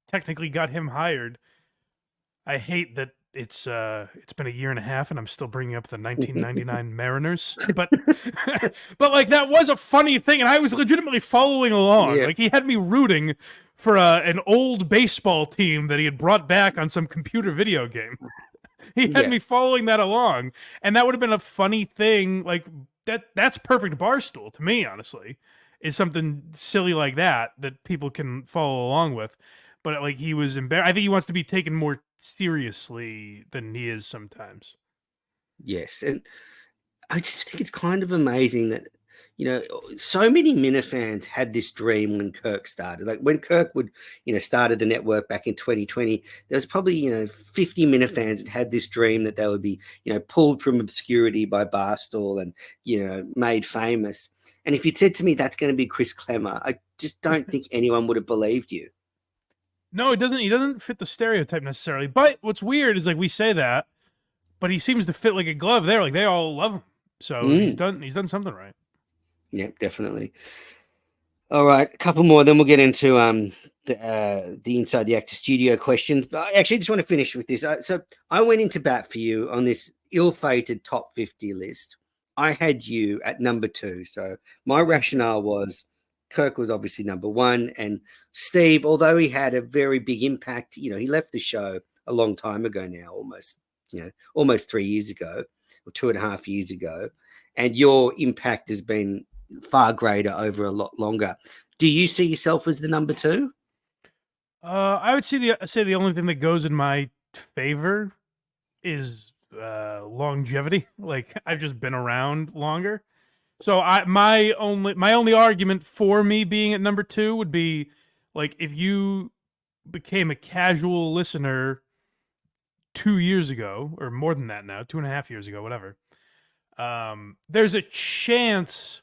technically got him hired. I hate that it's been a year and a half and I'm still bringing up the 1999 Mariners, but but like that was a funny thing and I was legitimately following along. Yeah. Like he had me rooting for an old baseball team that he had brought back on some computer video game. He had me following that along, and that would have been a funny thing. Like that's perfect Barstool to me, honestly, is something silly like that people can follow along with. but like he was embarrassed. I think he wants to be taken more seriously than he is sometimes. Yes, and I just think it's kind of amazing that, so many Minifans had this dream when Kirk started. Like when Kirk would, started the network back in 2020, there was probably, 50 Minifans that had this dream that they would be, pulled from obscurity by Barstool and, made famous. And if you'd said to me that's going to be Chris Clemmer, I just don't think anyone would have believed you. No, it doesn't. He doesn't fit the stereotype necessarily. But what's weird is like we say that, but he seems to fit like a glove there. Like they all love him. So he's done something right. Yeah, definitely. All right, a couple more, then we'll get into the Inside the Actor Studio questions. But I actually just want to finish with this. So I went into bat for you on this ill-fated top 50 list. I had you at number 2. So my rationale was Kirk was obviously number 1, and Steve, although he had a very big impact, he left the show a long time ago now, almost 3 years ago or 2.5 years ago, and your impact has been far greater over a lot longer. Do you see yourself as the number 2? I would say the only thing that goes in my favor is longevity. Like I've just been around longer. So my only argument for me being at number 2 would be like if you became a casual listener 2 years ago, or more than that now, 2.5 years ago, whatever. There's a chance,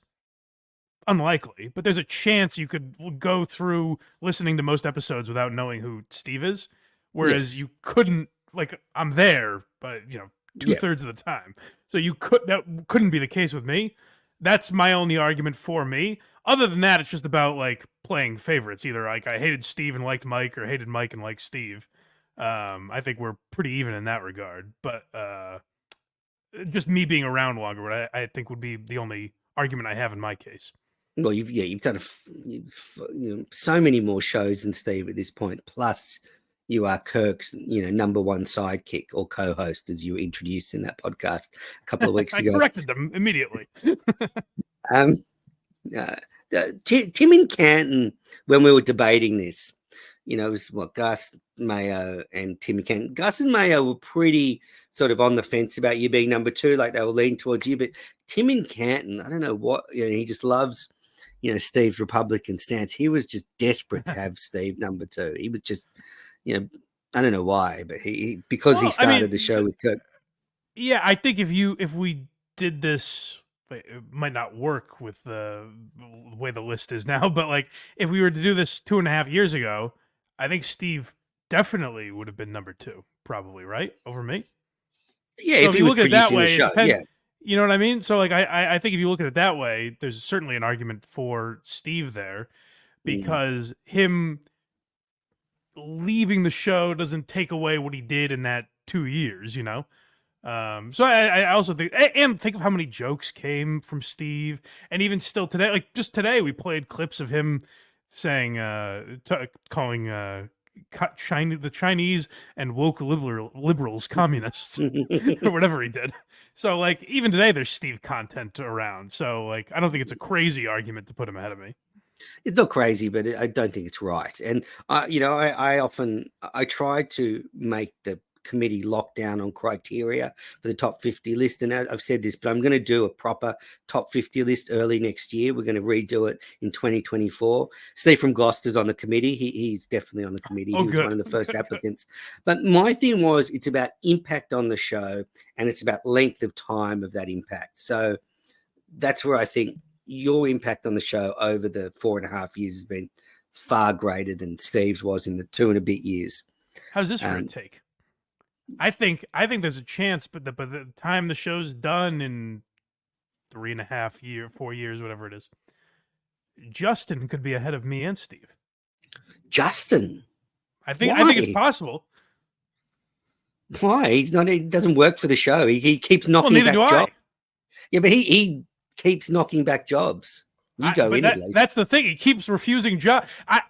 unlikely, but there's a chance you could go through listening to most episodes without knowing who Steve is. Whereas you couldn't, like, I'm there, but 2/3 of the time. So that couldn't be the case with me. That's my only argument for me. Other than that, it's just about like playing favorites. Either like I hated Steve and liked Mike, or hated Mike and liked Steve. I think we're pretty even in that regard. But just me being around longer, I think would be the only argument I have in my case. Well, you've done so many more shows than Steve at this point. Plus, you are Kirk's number 1 sidekick or co-host, as you were introduced in that podcast a couple of weeks ago. I corrected them immediately. Tim and Canton, when we were debating this, it was Gus Mayo and Tim and Canton. Gus and Mayo were pretty sort of on the fence about you being number 2, like they were leaning towards you. But Tim and Canton, I don't know what, he just loves, Steve's Republican stance. He was just desperate to have Steve number 2. He was just, I don't know why, but he he started the show with Kirk. Yeah, I think if we did this, it might not work with the way the list is now, but like if we were to do this 2.5 years ago, I think Steve definitely would have been number 2, probably, right? Over me. Yeah, so if you look at it that way, yeah. You know what I mean? So like I think if you look at it that way, there's certainly an argument for Steve there, because him leaving the show doesn't take away what he did in that 2 years, So I also think, and think of how many jokes came from Steve, and even still today, like just today, we played clips of him saying, calling the Chinese and woke liberals communists, or whatever he did. So like even today, there's Steve content around. So like I don't think it's a crazy argument to put him ahead of me. It's not crazy, but I don't think it's right. And I try to make the committee lock down on criteria for the top 50 list. And I've said this, but I'm going to do a proper top 50 list early next year. We're going to redo it in 2024. Steve from Gloucester's on the committee. He's definitely on the committee. He was one of the first applicants. But my thing was, it's about impact on the show, and it's about length of time of that impact. So that's where I think your impact on the show over the 4.5 years has been far greater than Steve's was in the 2 and a bit years. How's this for a take? I think there's a chance, but by the time the show's done in 3.5 years, 4 years, whatever it is, Justin could be ahead of me and Steve. Justin? I think it's possible. Why? He's not. He doesn't work for the show. He keeps knocking back jobs. Yeah, but he keeps knocking back jobs. You go in at least. That's the thing. He keeps refusing jobs.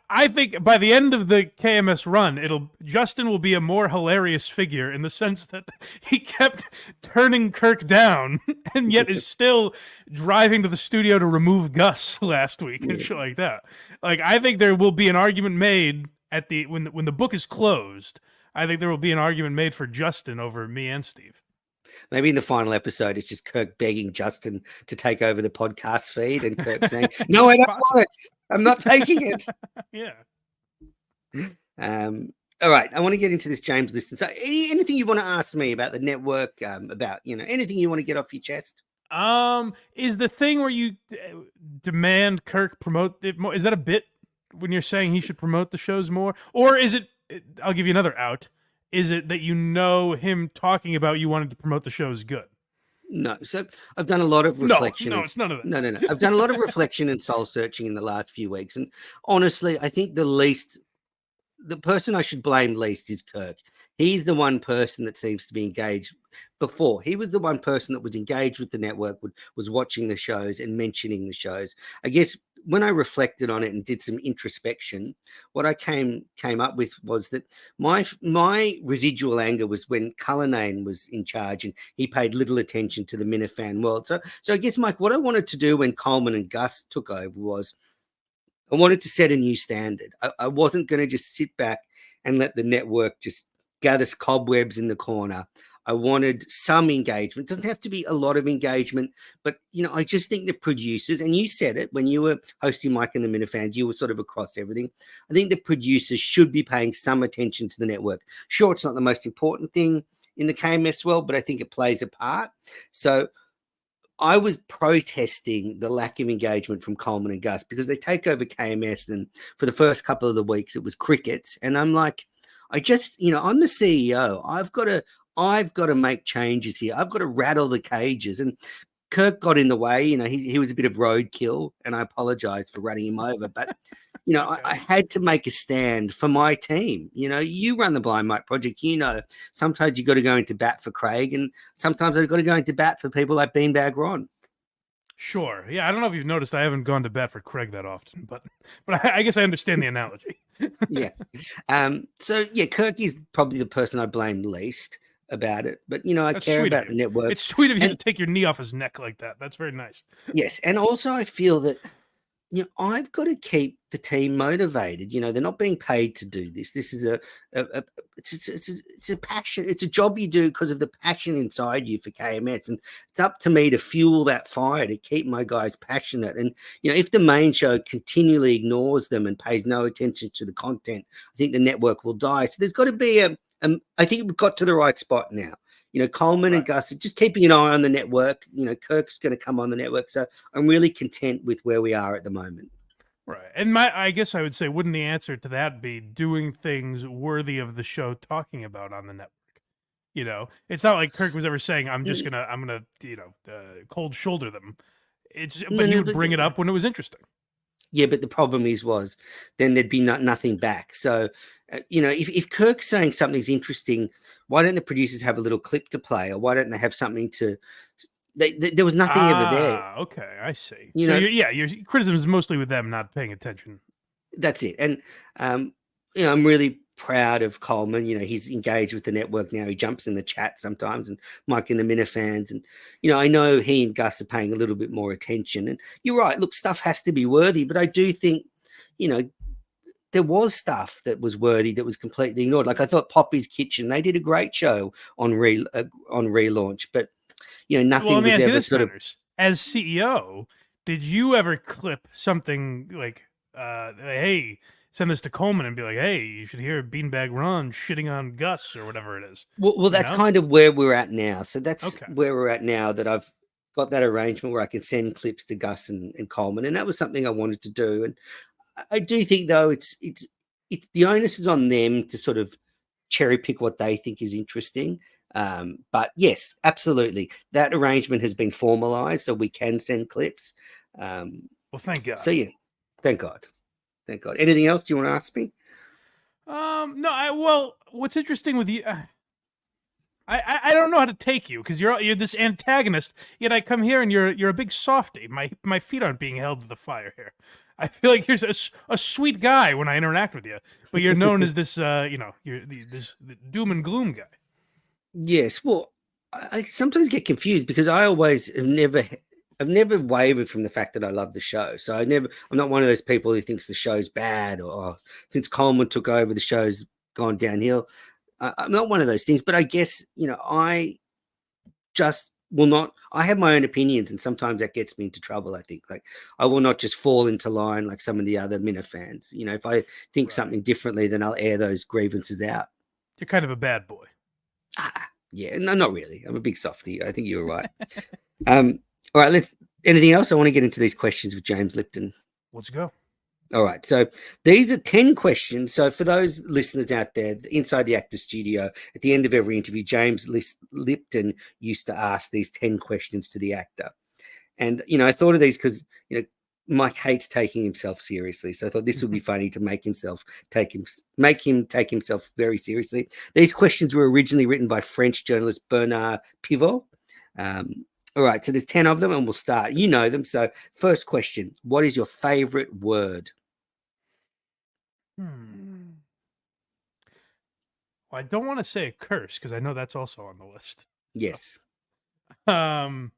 I think by the end of the KMS run, Justin will be a more hilarious figure in the sense that he kept turning Kirk down and yet is still driving to the studio to remove Gus last week and shit like that. Like I think there will be an argument made at the when the book is closed, I think there will be an argument made for Justin over me and Steve. Maybe in the final episode, it's just Kirk begging Justin to take over the podcast feed, and Kirk saying, "No, I don't want it. I'm not taking it." Yeah. All right, I want to get into this James Lipton. So, anything you want to ask me about the network? About anything you want to get off your chest? Is the thing where you demand Kirk promote it more? Is that a bit when you're saying he should promote the shows more, or is it? I'll give you another out. Is it that him talking about you wanted to promote the show is good? No. So I've done a lot of reflection. No, it's none of that. No. I've done a lot of reflection and soul searching in the last few weeks. And honestly, I think the person I should blame least is Kirk. He's the one person that seems to be engaged. Before, he was the one person that was engaged with the network, was watching the shows and mentioning the shows. I guess when I reflected on it and did some introspection, what I came up with was that my residual anger was when Cullinane was in charge and he paid little attention to the Minifan world. So I guess, Mike, what I wanted to do when Coleman and Gus took over was I wanted to set a new standard. I wasn't going to just sit back and let the network just gather cobwebs in the corner. I wanted some engagement. It doesn't have to be a lot of engagement, but I just think the producers, and you said it when you were hosting Mike and the Minifans, you were sort of across everything. I think the producers should be paying some attention to the network. Sure, it's not the most important thing in the KMS world, but I think it plays a part. So I was protesting the lack of engagement from Coleman and Gus because they take over KMS, and for the first couple of the weeks it was crickets, and I'm like, I'm the CEO. I've got to make changes here. I've got to rattle the cages. And Kirk got in the way. He was a bit of roadkill, and I apologize for running him over. But, I had to make a stand for my team. You run the Blind Mike Project. Sometimes you got to go into bat for Craig, and sometimes I've got to go into bat for people like Beanbag Ron. Sure. Yeah, I don't know if you've noticed I haven't gone to bat for Craig that often, but I guess I understand the analogy. Yeah. Kirk is probably the person I blame least about it, but That's care about the network. It's sweet of you to take your knee off his neck like that. That's very nice. Yes, and also I feel that I've got to keep the team motivated. They're not being paid to do this. This is it's a passion. It's a job you do because of the passion inside you for KMS, and it's up to me to fuel that fire to keep my guys passionate. And if the main show continually ignores them and pays no attention to the content, I think the network will die. So there's got to be I think we've got to the right spot now. Coleman and Gus are just keeping an eye on the network. Kirk's going to come on the network. So I'm really content with where we are at the moment. Right. And I guess I would say, wouldn't the answer to that be doing things worthy of the show talking about on the network? It's not like Kirk was ever saying, I'm going to cold shoulder them. But he would bring it up when it was interesting. Yeah, but the problem was then there'd be nothing back. So, if Kirk's saying something's interesting, why don't the producers have a little clip to play, or why don't they have something to? There was nothing ever there. Okay, I see. Your criticism is mostly with them not paying attention. That's it, and I'm really proud of Coleman. He's engaged with the network now. He jumps in the chat sometimes, and Mike and the Minifans, and I know he and Gus are paying a little bit more attention. And you're right. Look, stuff has to be worthy, but I do think there was stuff that was worthy that was completely ignored. Like I thought Poppy's Kitchen, they did a great show on relaunch, but nothing was ever sort of. As CEO, did you ever clip something like, hey, send this to Coleman and be like, hey, you should hear Beanbag Ron shitting on Gus or whatever it is? Well, that's kind of where we're at now. So that's where we're at now, that I've got that arrangement where I can send clips to Gus and Coleman. And that was something I wanted to do. And I do think, though, it's the onus is on them to sort of cherry pick what they think is interesting. But yes, absolutely, that arrangement has been formalized, so we can send clips. Well, thank God. So yeah, thank God. Anything else you want to ask me? No. What's interesting with you? I don't know how to take you because you're this antagonist. Yet I come here and you're a big softy. My feet aren't being held to the fire here. I feel like you're a sweet guy when I interact with you, but you're known as this, you're this doom and gloom guy. Yes. Well, I sometimes get confused because I always have never I've never wavered from the fact that I love the show. So I'm not one of those people who thinks the show's bad or oh, since Coleman took over, the show's gone downhill. I'm not one of those things, but I guess, I just will not. I have my own opinions, and sometimes that gets me into trouble. I think, like, I will not just fall into line like some of the other Minna fans. If I think something differently, then I'll air those grievances out. You're kind of a bad boy. Yeah, no, not really. I'm a big softie. I think you were right. All right, anything else? I want to get into these questions with James Lipton. Let's go. All right, so these are 10 questions. So for those listeners out there, inside the Actors Studio, at the end of every interview, James Lipton used to ask these 10 questions to the actor. And, I thought of these because, Mike hates taking himself seriously. So I thought this would be funny to make him take himself very seriously. These questions were originally written by French journalist Bernard Pivot. All right, so there's 10 of them, and we'll start. You know them. So first question, what is your favorite word? Well, I don't want to say a curse because I know that's also on the list. Yes. My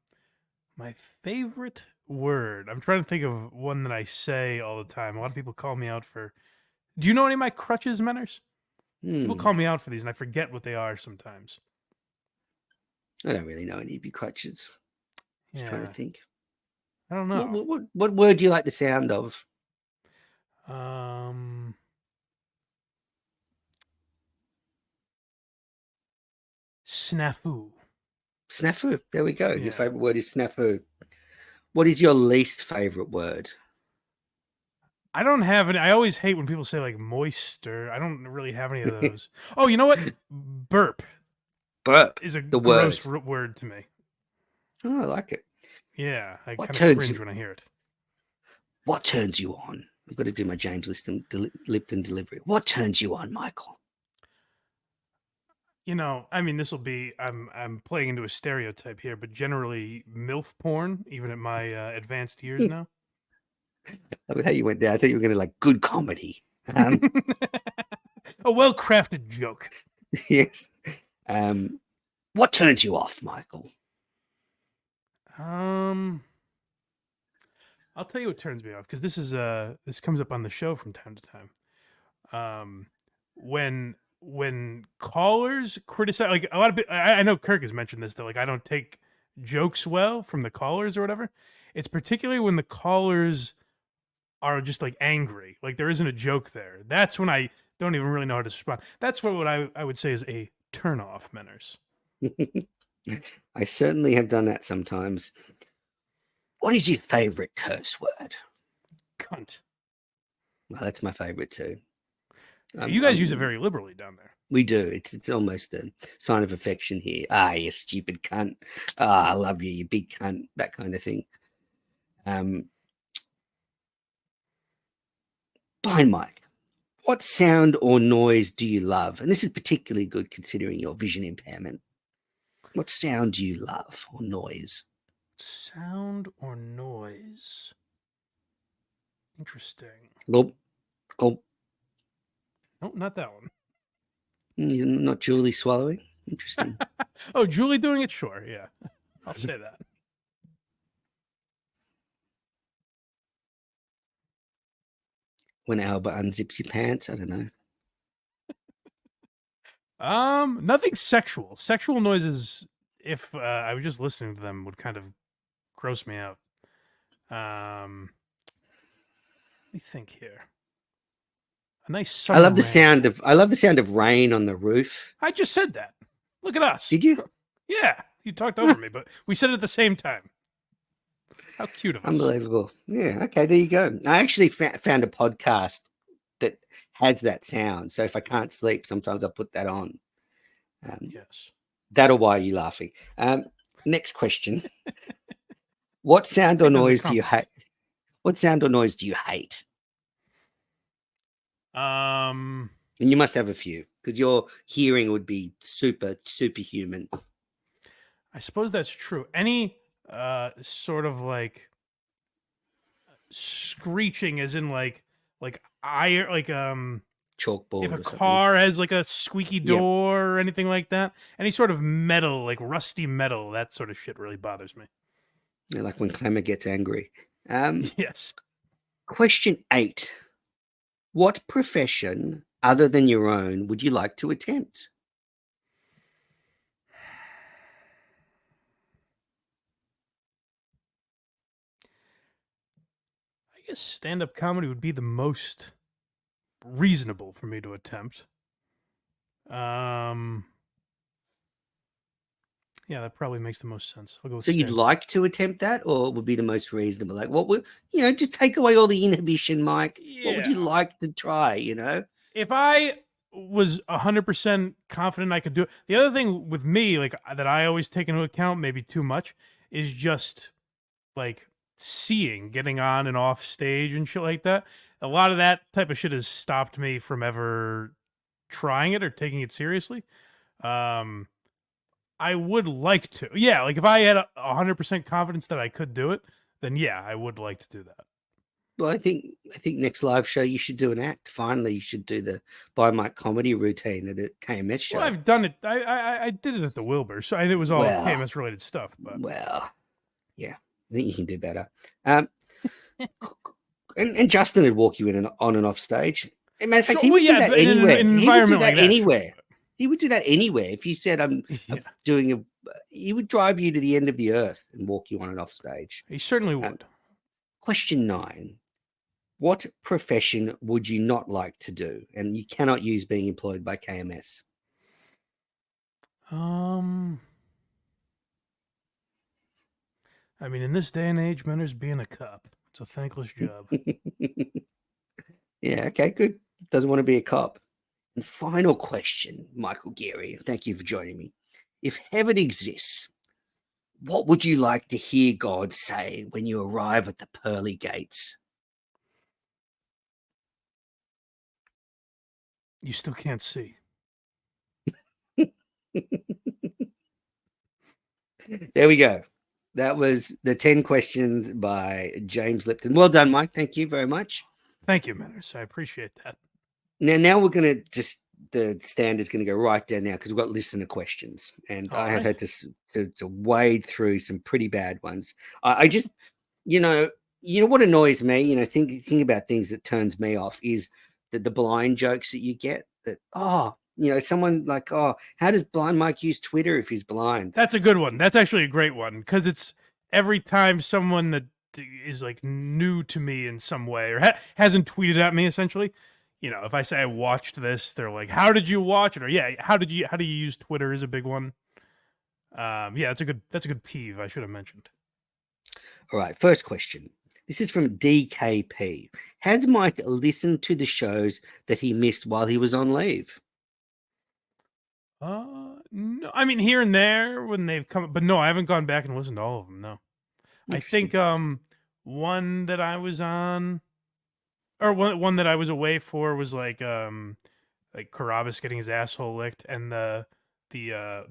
favorite word. I'm trying to think of one that I say all the time. A lot of people call me out for. Do you know any of my crutches, Menners? People call me out for these, and I forget what they are sometimes. I don't really know any of your crutches. Just trying to think. I don't know. What word do you like the sound of? Snafu. Snafu. There we go. Yeah. Your favorite word is snafu. What is your least favorite word? I don't have any. I always hate when people say like moist, or I don't really have any of those. Oh, you know what? Burp. Burp is a gross word to me. Oh, I like it. Yeah, I kind of cringe when I hear it. What turns you on? I've got to do my James Lipton delivery. What turns you on, Michael? I mean, this will be. I'm playing into a stereotype here, but generally MILF porn, even at my advanced years now. How you went there. I thought you were going to like good comedy. A well-crafted joke. Yes. What turns you off, Michael? I'll tell you what turns me off, because this comes up on the show from time to time. When callers criticize, like a lot of people, I know Kirk has mentioned this, that like I don't take jokes well from the callers or whatever. It's particularly when the callers are just like angry, like there isn't a joke there. That's when I don't even really know how to respond. That's what I would say is a turn off, Menners. I certainly have done that sometimes. What is your favorite curse word? Cunt. Well, that's my favorite too. You guys use it very liberally down there. We do. It's almost a sign of affection here. Ah, you stupid cunt. Ah, I love you, you big cunt. That kind of thing. Blind Mike, what sound or noise do you love? And this is particularly good considering your vision impairment. What sound do you love or noise? Sound or noise? Interesting. Gulp. Gulp. No, not that one. Not Julie swallowing? Interesting. Oh, Julie doing it? Sure, yeah. I'll say that. When Albert unzips your pants, I don't know. Nothing sexual. Sexual noises, if I was just listening to them, would kind of gross me out. Let me think here. A nice summer I love the rain. sound of rain on the roof. I just said that. Look at us. Did you? Yeah, you talked over me, but we said it at the same time. How cute of us. Unbelievable. Yeah, okay, there you go. I actually found a podcast that has that sound. So if I can't sleep, sometimes I put that on. Yes. That or why are you laughing? Next question. What sound or noise do you hate? What sound or noise do you hate? And you must have a few, because your hearing would be superhuman. I suppose that's true. Any sort of like screeching, as in like chalkboard. If a car has like a squeaky door or anything like that, any sort of metal, like rusty metal, that sort of shit really bothers me. Like when Clemmer gets angry. Um, Yes. Question 8. What profession other than your own would you like to attempt? I guess stand-up comedy would be the most reasonable for me to attempt. Yeah, that probably makes the most sense. I'll go with So you'd stand-up. like to attempt that, or would be the most reasonable? Like, what would just take away all the inhibition, Mike? What would you Yeah. like to try? If I was 100% confident I could do it. The other thing with me, like that I always take into account, maybe too much, is just like seeing, getting on and off stage and shit like that. A lot of that type of shit has stopped me from ever trying it or taking it seriously. Um, I would like to. Yeah, like if I had 100% confidence that I could do it, then yeah, I would like to do that. Well, I think next live show you should do an act. Finally, you should do the by Mike comedy routine at a KMS Well, show. I've done it. I did it at the Wilbur, so it was all Well, KMS related stuff. But well, yeah, I think you can do better. Um, and Justin would walk you in and on and off stage. As a matter of fact, sure, he well, would do yeah, that in anywhere. an He would do environment that like that, sure. anywhere. He would do that anywhere. If you said I'm Yeah, doing a, he would drive you to the end of the earth and walk you on and off stage. he certainly would. Question 9. What profession would you not like to do? And you cannot use being employed by KMS. I mean, in this day and age, Menner's being a cop. It's a thankless job. Yeah, okay, good. Doesn't want to be a cop. And final question, Michael Geary, thank you for joining me. If heaven exists, what would you like to hear God say when you arrive at the pearly gates? You still can't see. There we go. That was the 10 questions by James Lipton. Well done, Mike. Thank you very much. Thank you, Menners. I appreciate that. Now we're going to the standard's going to go right down now because we've got listener questions, and All I have right. had to wade through some pretty bad ones. I just, you know, what annoys me, think about things that turns me off is the blind jokes that you get. That someone like, oh, how does blind Mike use Twitter if he's blind? That's a good one. That's actually a great one because it's every time someone that is like new to me in some way or hasn't tweeted at me, essentially. If I say I watched this, they're like, "How did you watch it?" Or yeah, how do you use Twitter is a big one. Yeah, that's a good peeve I should have mentioned. All right, first question. This is from DKP. Has Mike listened to the shows that he missed while he was on leave? No, I mean here and there when they've come, but no, I haven't gone back and listened to all of them. No, I think one that I was on, or one that I was away for was like Carabas getting his asshole licked, and the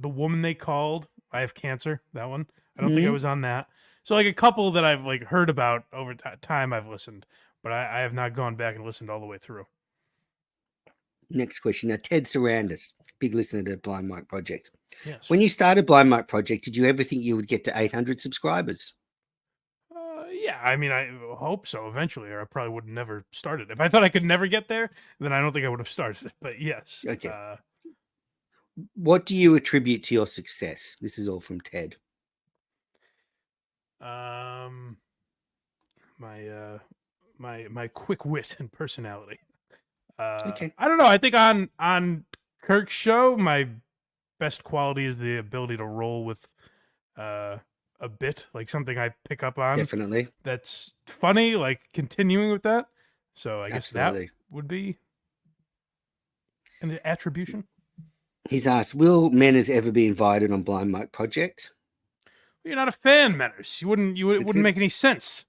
woman they called I have cancer. That one, I don't think I was on that. So like a couple that I've like heard about over time I've listened, but I have not gone back and listened all the way through. Next question. Now, Ted Sarandis, big listener to Blind Mike Project. Yes. When you started Blind Mike Project, did you ever think you would get to 800 subscribers? Yeah, I mean, I hope so eventually, or I probably would have never started. If I thought I could never get there, then I don't think I would have started. But yes. Okay. What do you attribute to your success? This is all from Ted. My quick wit and personality. Okay. I don't know. I think on Kirk's show, my best quality is the ability to roll with a bit, like something I pick up on. Definitely. That's funny, like continuing with that. So I guess Absolutely. that would be an attribution. He's asked, will Menners ever be invited on Blind Mike Project? Well, you're not a fan, Menners. It wouldn't make any sense.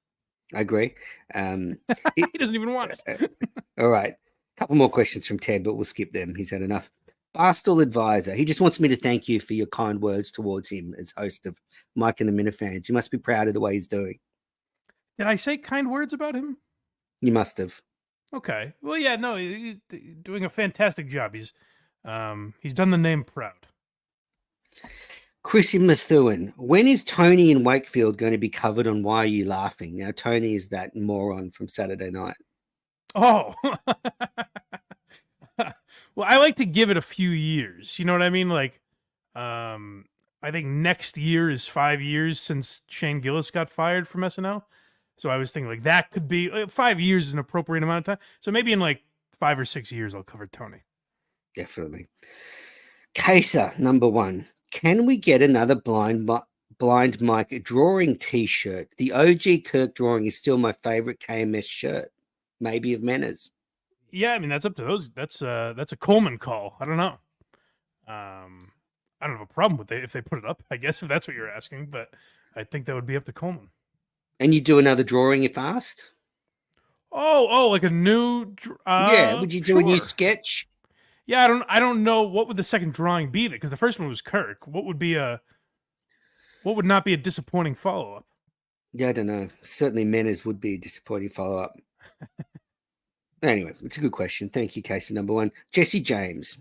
I agree. He doesn't even want it. All right. A couple more questions from Ted, but we'll skip them. He's had enough. Barstool Advisor. He just wants me to thank you for your kind words towards him as host of Mike and the Minifans. You must be proud of the way he's doing. Did I say kind words about him? You must have. Okay. Well, yeah, no, he's doing a fantastic job. He's done the name proud. Chrissy Methuen, when is Tony in Wakefield going to be covered on Why Are You Laughing? Now, Tony is that moron from Saturday night. Oh. Well, I like to give it a few years. You know what I mean? Like, I think next year is 5 years since Shane Gillis got fired from SNL. So I was thinking like that could be 5 years is an appropriate amount of time. So maybe in like 5 or 6 years, I'll cover Tony. Definitely. Kesa, number 1. Can we get another blind mic drawing t-shirt? The OG Kirk drawing is still my favorite KMS shirt. Maybe of Manners. Yeah, I mean that's up to those. That's a Coleman call. I don't know. I don't have a problem with it if they put it up. I guess if that's what you're asking, but I think that would be up to Coleman. And you do another drawing if asked? Oh, like a new. Yeah. Would you do a new sketch? Yeah, I don't know what would the second drawing be because the first one was Kirk. What would not be a disappointing follow up? Yeah, I don't know. Certainly Manners would be a disappointing follow up. Anyway, it's a good question. Thank you, Casey. Number 1. Jesse James.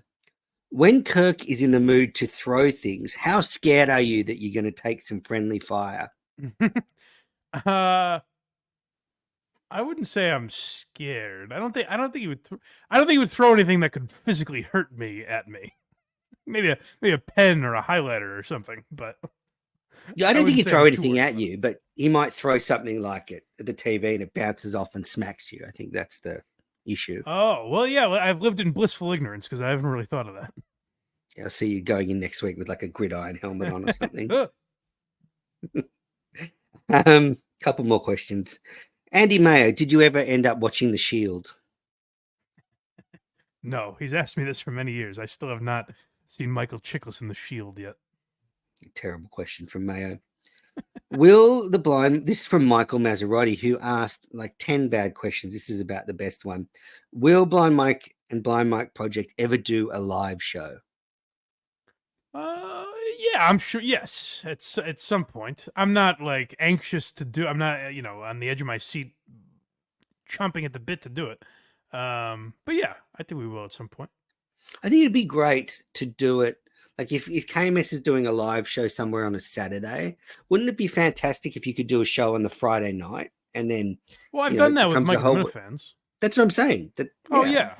When Kirk is in the mood to throw things, how scared are you that you're going to take some friendly fire? I wouldn't say I'm scared. I don't think he would. I don't think he would throw anything that could physically hurt me at me. Maybe a pen or a highlighter or something. But yeah, I don't think he'd throw anything at you, but he might throw something like it at the TV and it bounces off and smacks you. I think that's the issue. Oh well, yeah. I've lived in blissful ignorance because I haven't really thought of that. Yeah, I'll see you going in next week with like a gridiron helmet on or something. Couple more questions. Andy Mayo, did you ever end up watching The Shield? No, he's asked me this for many years. I still have not seen Michael Chiklis in The Shield yet. Terrible question from Mayo. Will the blind, this is from Michael Mazzarotti, who asked like 10 bad questions. This is about the best one. Will Blind Mike and Blind Mike Project ever do a live show? Yeah, I'm sure. Yes, at some point. I'm not like anxious to do. I'm not, on the edge of my seat, chomping at the bit to do it. But yeah, I think we will at some point. I think it'd be great to do it. Like if KMS is doing a live show somewhere on a Saturday, wouldn't it be fantastic if you could do a show on the Friday night and then? Well, I've done that with Michael Minifans. That's what I'm saying. Yeah.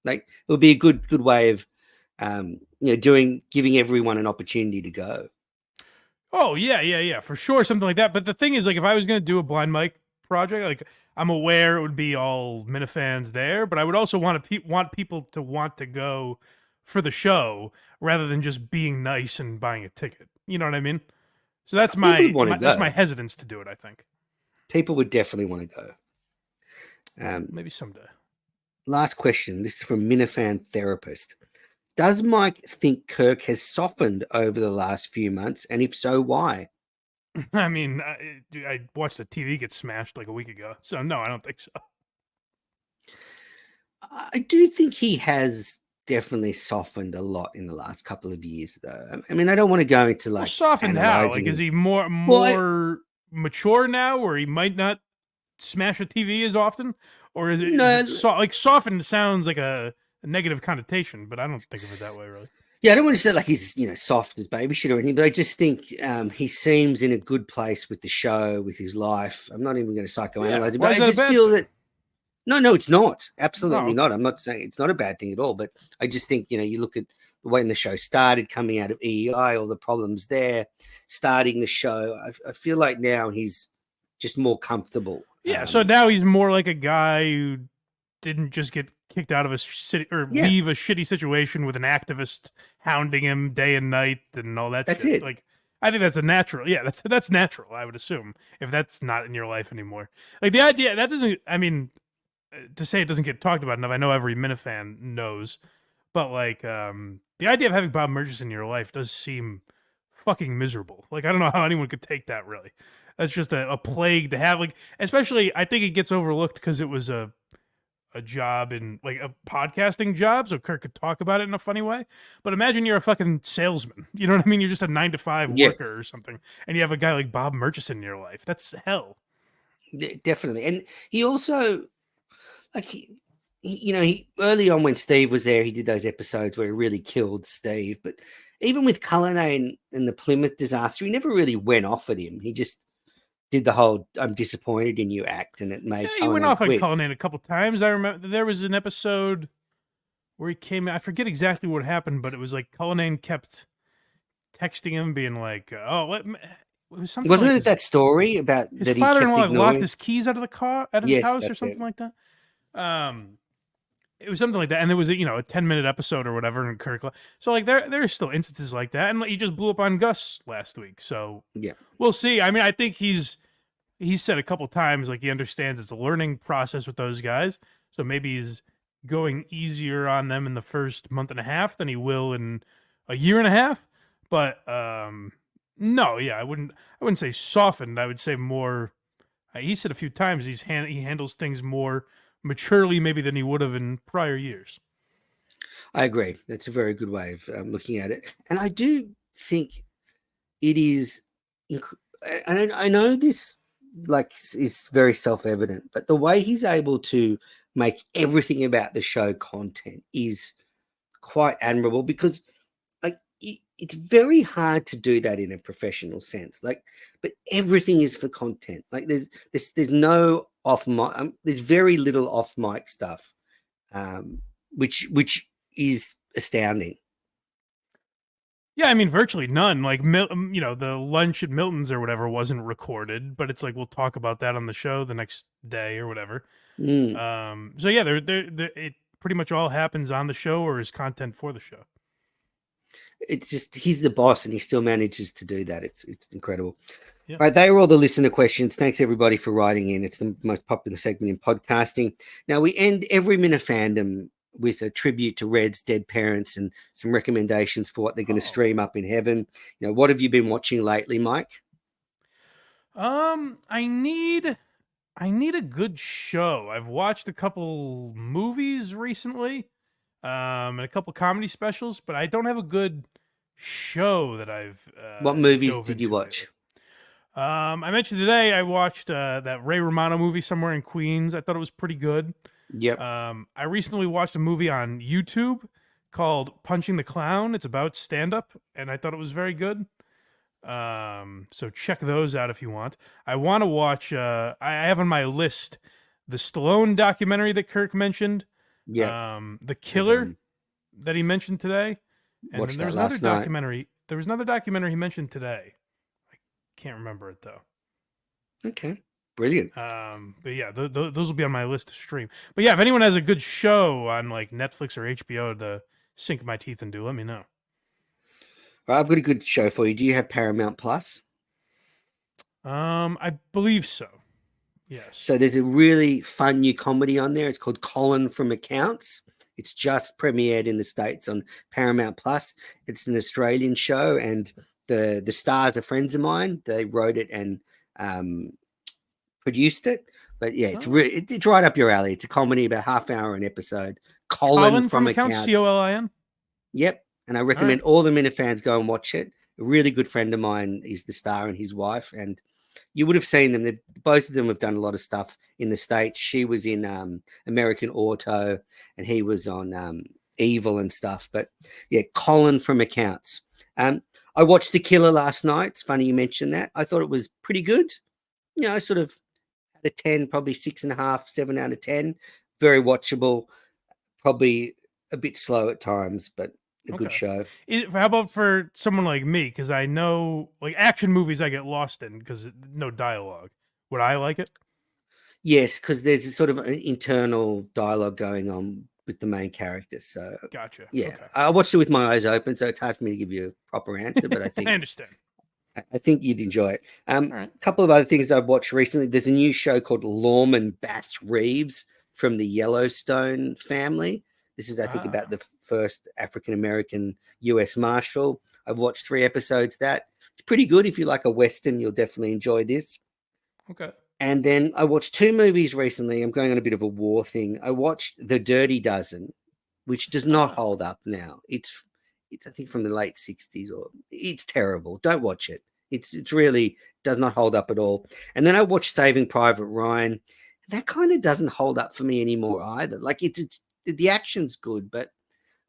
Like it would be a good way of, giving everyone an opportunity to go. Oh yeah, for sure, something like that. But the thing is, like, if I was gonna do a blind mic project, like, I'm aware it would be all Minifans there, but I would also want people to want to go for the show rather than just being nice and buying a ticket. You know what I mean? So that's that's my hesitance to do it. I think people would definitely want to go. Maybe someday. Last question. This is from Minifan Therapist. Does Mike think Kirk has softened over the last few months? And if so, why? I mean, I watched the TV get smashed like a week ago. So, no, I don't think so. I do think he has definitely softened a lot in the last couple of years, though. I mean, I don't want to go into like... softened how? Like, is he more mature now where he might not smash a TV as often? Or is it... like, softened sounds like a negative connotation, but I don't think of it that way, really. Yeah, I don't want to say like he's, soft as baby shit or anything, but I just think he seems in a good place with the show, with his life. I'm not even going to psychoanalyze it, but I just feel that... No, it's not. Absolutely not. I'm not saying it's not a bad thing at all, but I just think, you look at the way the show started, coming out of EEI, all the problems there, starting the show. I feel like now he's just more comfortable. Yeah, so now he's more like a guy who didn't just get kicked out of a city or leave a shitty situation with an activist hounding him day and night and all that. That's shit. it. Like, I think that's a natural. Yeah, that's natural. I would assume if that's not in your life anymore. Like the idea that doesn't. I mean, to say it doesn't get talked about enough. I know every Minifan knows, but like the idea of having Bob Murchison in your life does seem fucking miserable. Like I don't know how anyone could take that really. That's just a plague to have. Like especially, I think it gets overlooked because it was a job in like a podcasting job, so Kirk could talk about it in a funny way. But imagine you're a fucking salesman. You know what I mean? You're just a 9-to-5 worker or something, and you have a guy like Bob Murchison in your life. That's hell. Definitely, and he also like he early on when Steve was there, he did those episodes where he really killed Steve. But even with Cullinane and the Plymouth disaster, he never really went off at him. He just did the whole "I'm disappointed in you" act, and it Yeah, made he went Cullinane off on quit. Cullinane a couple times. I remember there was an episode where he came in. I forget exactly what happened, but it was like Cullinane kept texting him, being like, "Oh, it was something Wasn't like it that story about his that he kept father-in-law locked ignoring? his keys out of the car at his Yes, house or that's it. something like that." It was something like that, and there was a 10-minute episode or whatever in Kirkland. So like there's still instances like that, and like, he just blew up on Gus last week. So Yeah. we'll see. I mean, I think he's said a couple times like he understands it's a learning process with those guys. So maybe he's going easier on them in the first month and a half than he will in a year and a half. But no, yeah, I wouldn't say softened. I would say more. He said a few times he handles things more maturely maybe than he would have in prior years. I agree. That's a very good way of looking at it. And I do think it is, and I know this like is very self-evident, but the way he's able to make everything about the show content is quite admirable, because like it's very hard to do that in a professional sense. Like, but everything is for content. Like there's no off mic. There's very little off mic stuff, which is astounding. Yeah, I mean, virtually none. Like, the lunch at Milton's or whatever wasn't recorded, but it's like we'll talk about that on the show the next day or whatever. So yeah, it pretty much all happens on the show or is content for the show. It's just he's the boss, and he still manages to do that. It's incredible. Yeah. All right, they were all the listener questions. Thanks everybody for writing in. It's the most popular segment in podcasting. Now we end every Minifandom with a tribute to Red's dead parents and some recommendations for what they're going to stream up in heaven. What have you been watching lately, Mike? I need a good show. I've watched a couple movies recently, and a couple comedy specials, but I don't have a good show that I've. What movies did you watch? I mentioned today I watched that Ray Romano movie, Somewhere in Queens. I thought it was pretty good. Yep. I recently watched a movie on YouTube called Punching the Clown. It's about stand-up, and I thought it was very good. So check those out if you want. I want to watch. I have on my list the Stallone documentary that Kirk mentioned. Yeah. The Killer that he mentioned today, and then there was another documentary. There was another documentary he mentioned today. I can't remember it though. Okay. Brilliant. But yeah, those will be on my list to stream. But yeah, if anyone has a good show on like Netflix or HBO to sink my teeth into, let me know. All right, I've got a good show for you. Do you have Paramount Plus? I believe so. Yes. So there's a really fun new comedy on there. It's called Colin from Accounts. It's just premiered in the States on Paramount Plus. It's an Australian show, and the stars are friends of mine. They wrote it and produced it. But yeah, it's right up your alley. It's a comedy, about half hour an episode. Colin from Accounts. Colin. Yep. And I recommend all the Minifans go and watch it. A really good friend of mine is the star and his wife. And you would have seen them. Both of them have done a lot of stuff in the States. She was in American Auto, and he was on Evil and stuff. But yeah, Colin from Accounts. I watched The Killer last night. It's funny you mentioned that. I thought it was pretty good. Sort of out of 10, probably 6.5, 7 out of 10. Very watchable. Probably a bit slow at times, but a good show. How about for someone like me? Because I know, like, action movies I get lost in because no dialogue. Would I like it? Yes, because there's a sort of an internal dialogue going on with the main character. So gotcha. Yeah, okay. I watched it with my eyes open, so it's hard for me to give you a proper answer. But I think I understand. I think you'd enjoy it. right. A couple of other things I've watched recently. There's a new show called Lawman Bass Reeves from the Yellowstone family. This is, I think, about the first African-American U.S. Marshal. I've watched 3 episodes of that. It's pretty good. If you like a Western, you'll definitely enjoy this. Okay. And then I watched 2 movies recently. I'm going on a bit of a war thing. I watched The Dirty Dozen, which does not hold up now. It's I think from the late 60s, or it's terrible. Don't watch it. It's really does not hold up at all. And then I watched Saving Private Ryan. And that kind of doesn't hold up for me anymore either. Like it's the action's good, but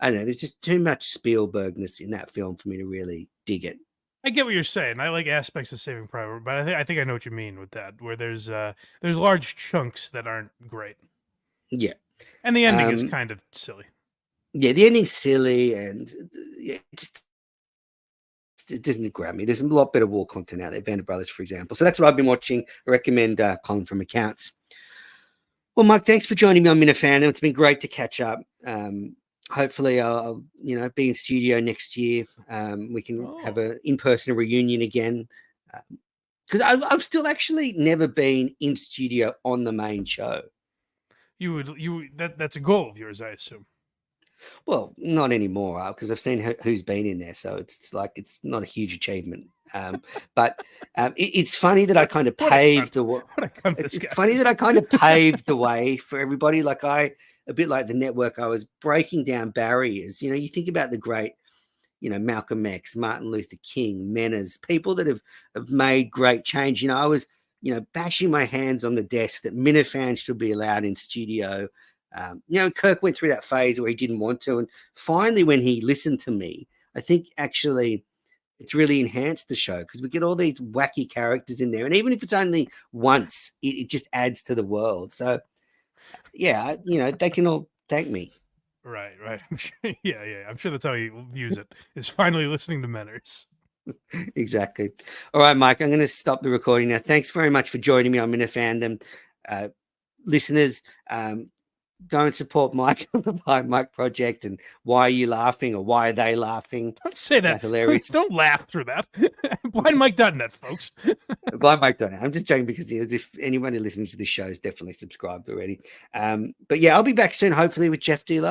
I don't know. There's just too much Spielbergness in that film for me to really dig it. I get what you're saying. I like aspects of Saving Private, but I think I know what you mean with that, where there's large chunks that aren't great, Yeah. and the ending is kind of silly. Yeah, the ending's silly, and yeah, it doesn't grab me. There's a lot better war content out there, Band of Brothers, for example. So that's what I've been watching. I recommend Colin from Accounts. Well, Mike, thanks for joining me on Minifandom. It's been great to catch up. Hopefully, I'll be in studio next year. We can have an in-person reunion again. Because I've still actually never been in studio on the main show. That's a goal of yours, I assume. Well, not anymore, because I've seen who's been in there, so it's like it's not a huge achievement. But it's funny that I kind of paved the way. It's funny that I kind of paved the way for everybody. Like a bit like the network, I was breaking down barriers. You think about the great, Malcolm X, Martin Luther King, Menas, people that have made great change. I was, bashing my hands on the desk that Minifans should be allowed in studio. Kirk went through that phase where he didn't want to. And finally, when he listened to me, I think actually it's really enhanced the show because we get all these wacky characters in there. And even if it's only once, it just adds to the world. So, yeah, they can all thank me. Right. Yeah. I'm sure that's how he views it, is finally listening to Menners. Exactly. All right, Mike, I'm going to stop the recording now. Thanks very much for joining me on Minifandom. Listeners, go and support Mike on the Blind Mike Project and Why Are You Laughing or Why Are They Laughing? Don't say that. Hilarious. Don't laugh through that. BlindMike.net, folks. BlindMike.net. I'm just joking because as if anyone who listens to this show is definitely subscribed already. But yeah, I'll be back soon, hopefully with Jeff D. Lowe.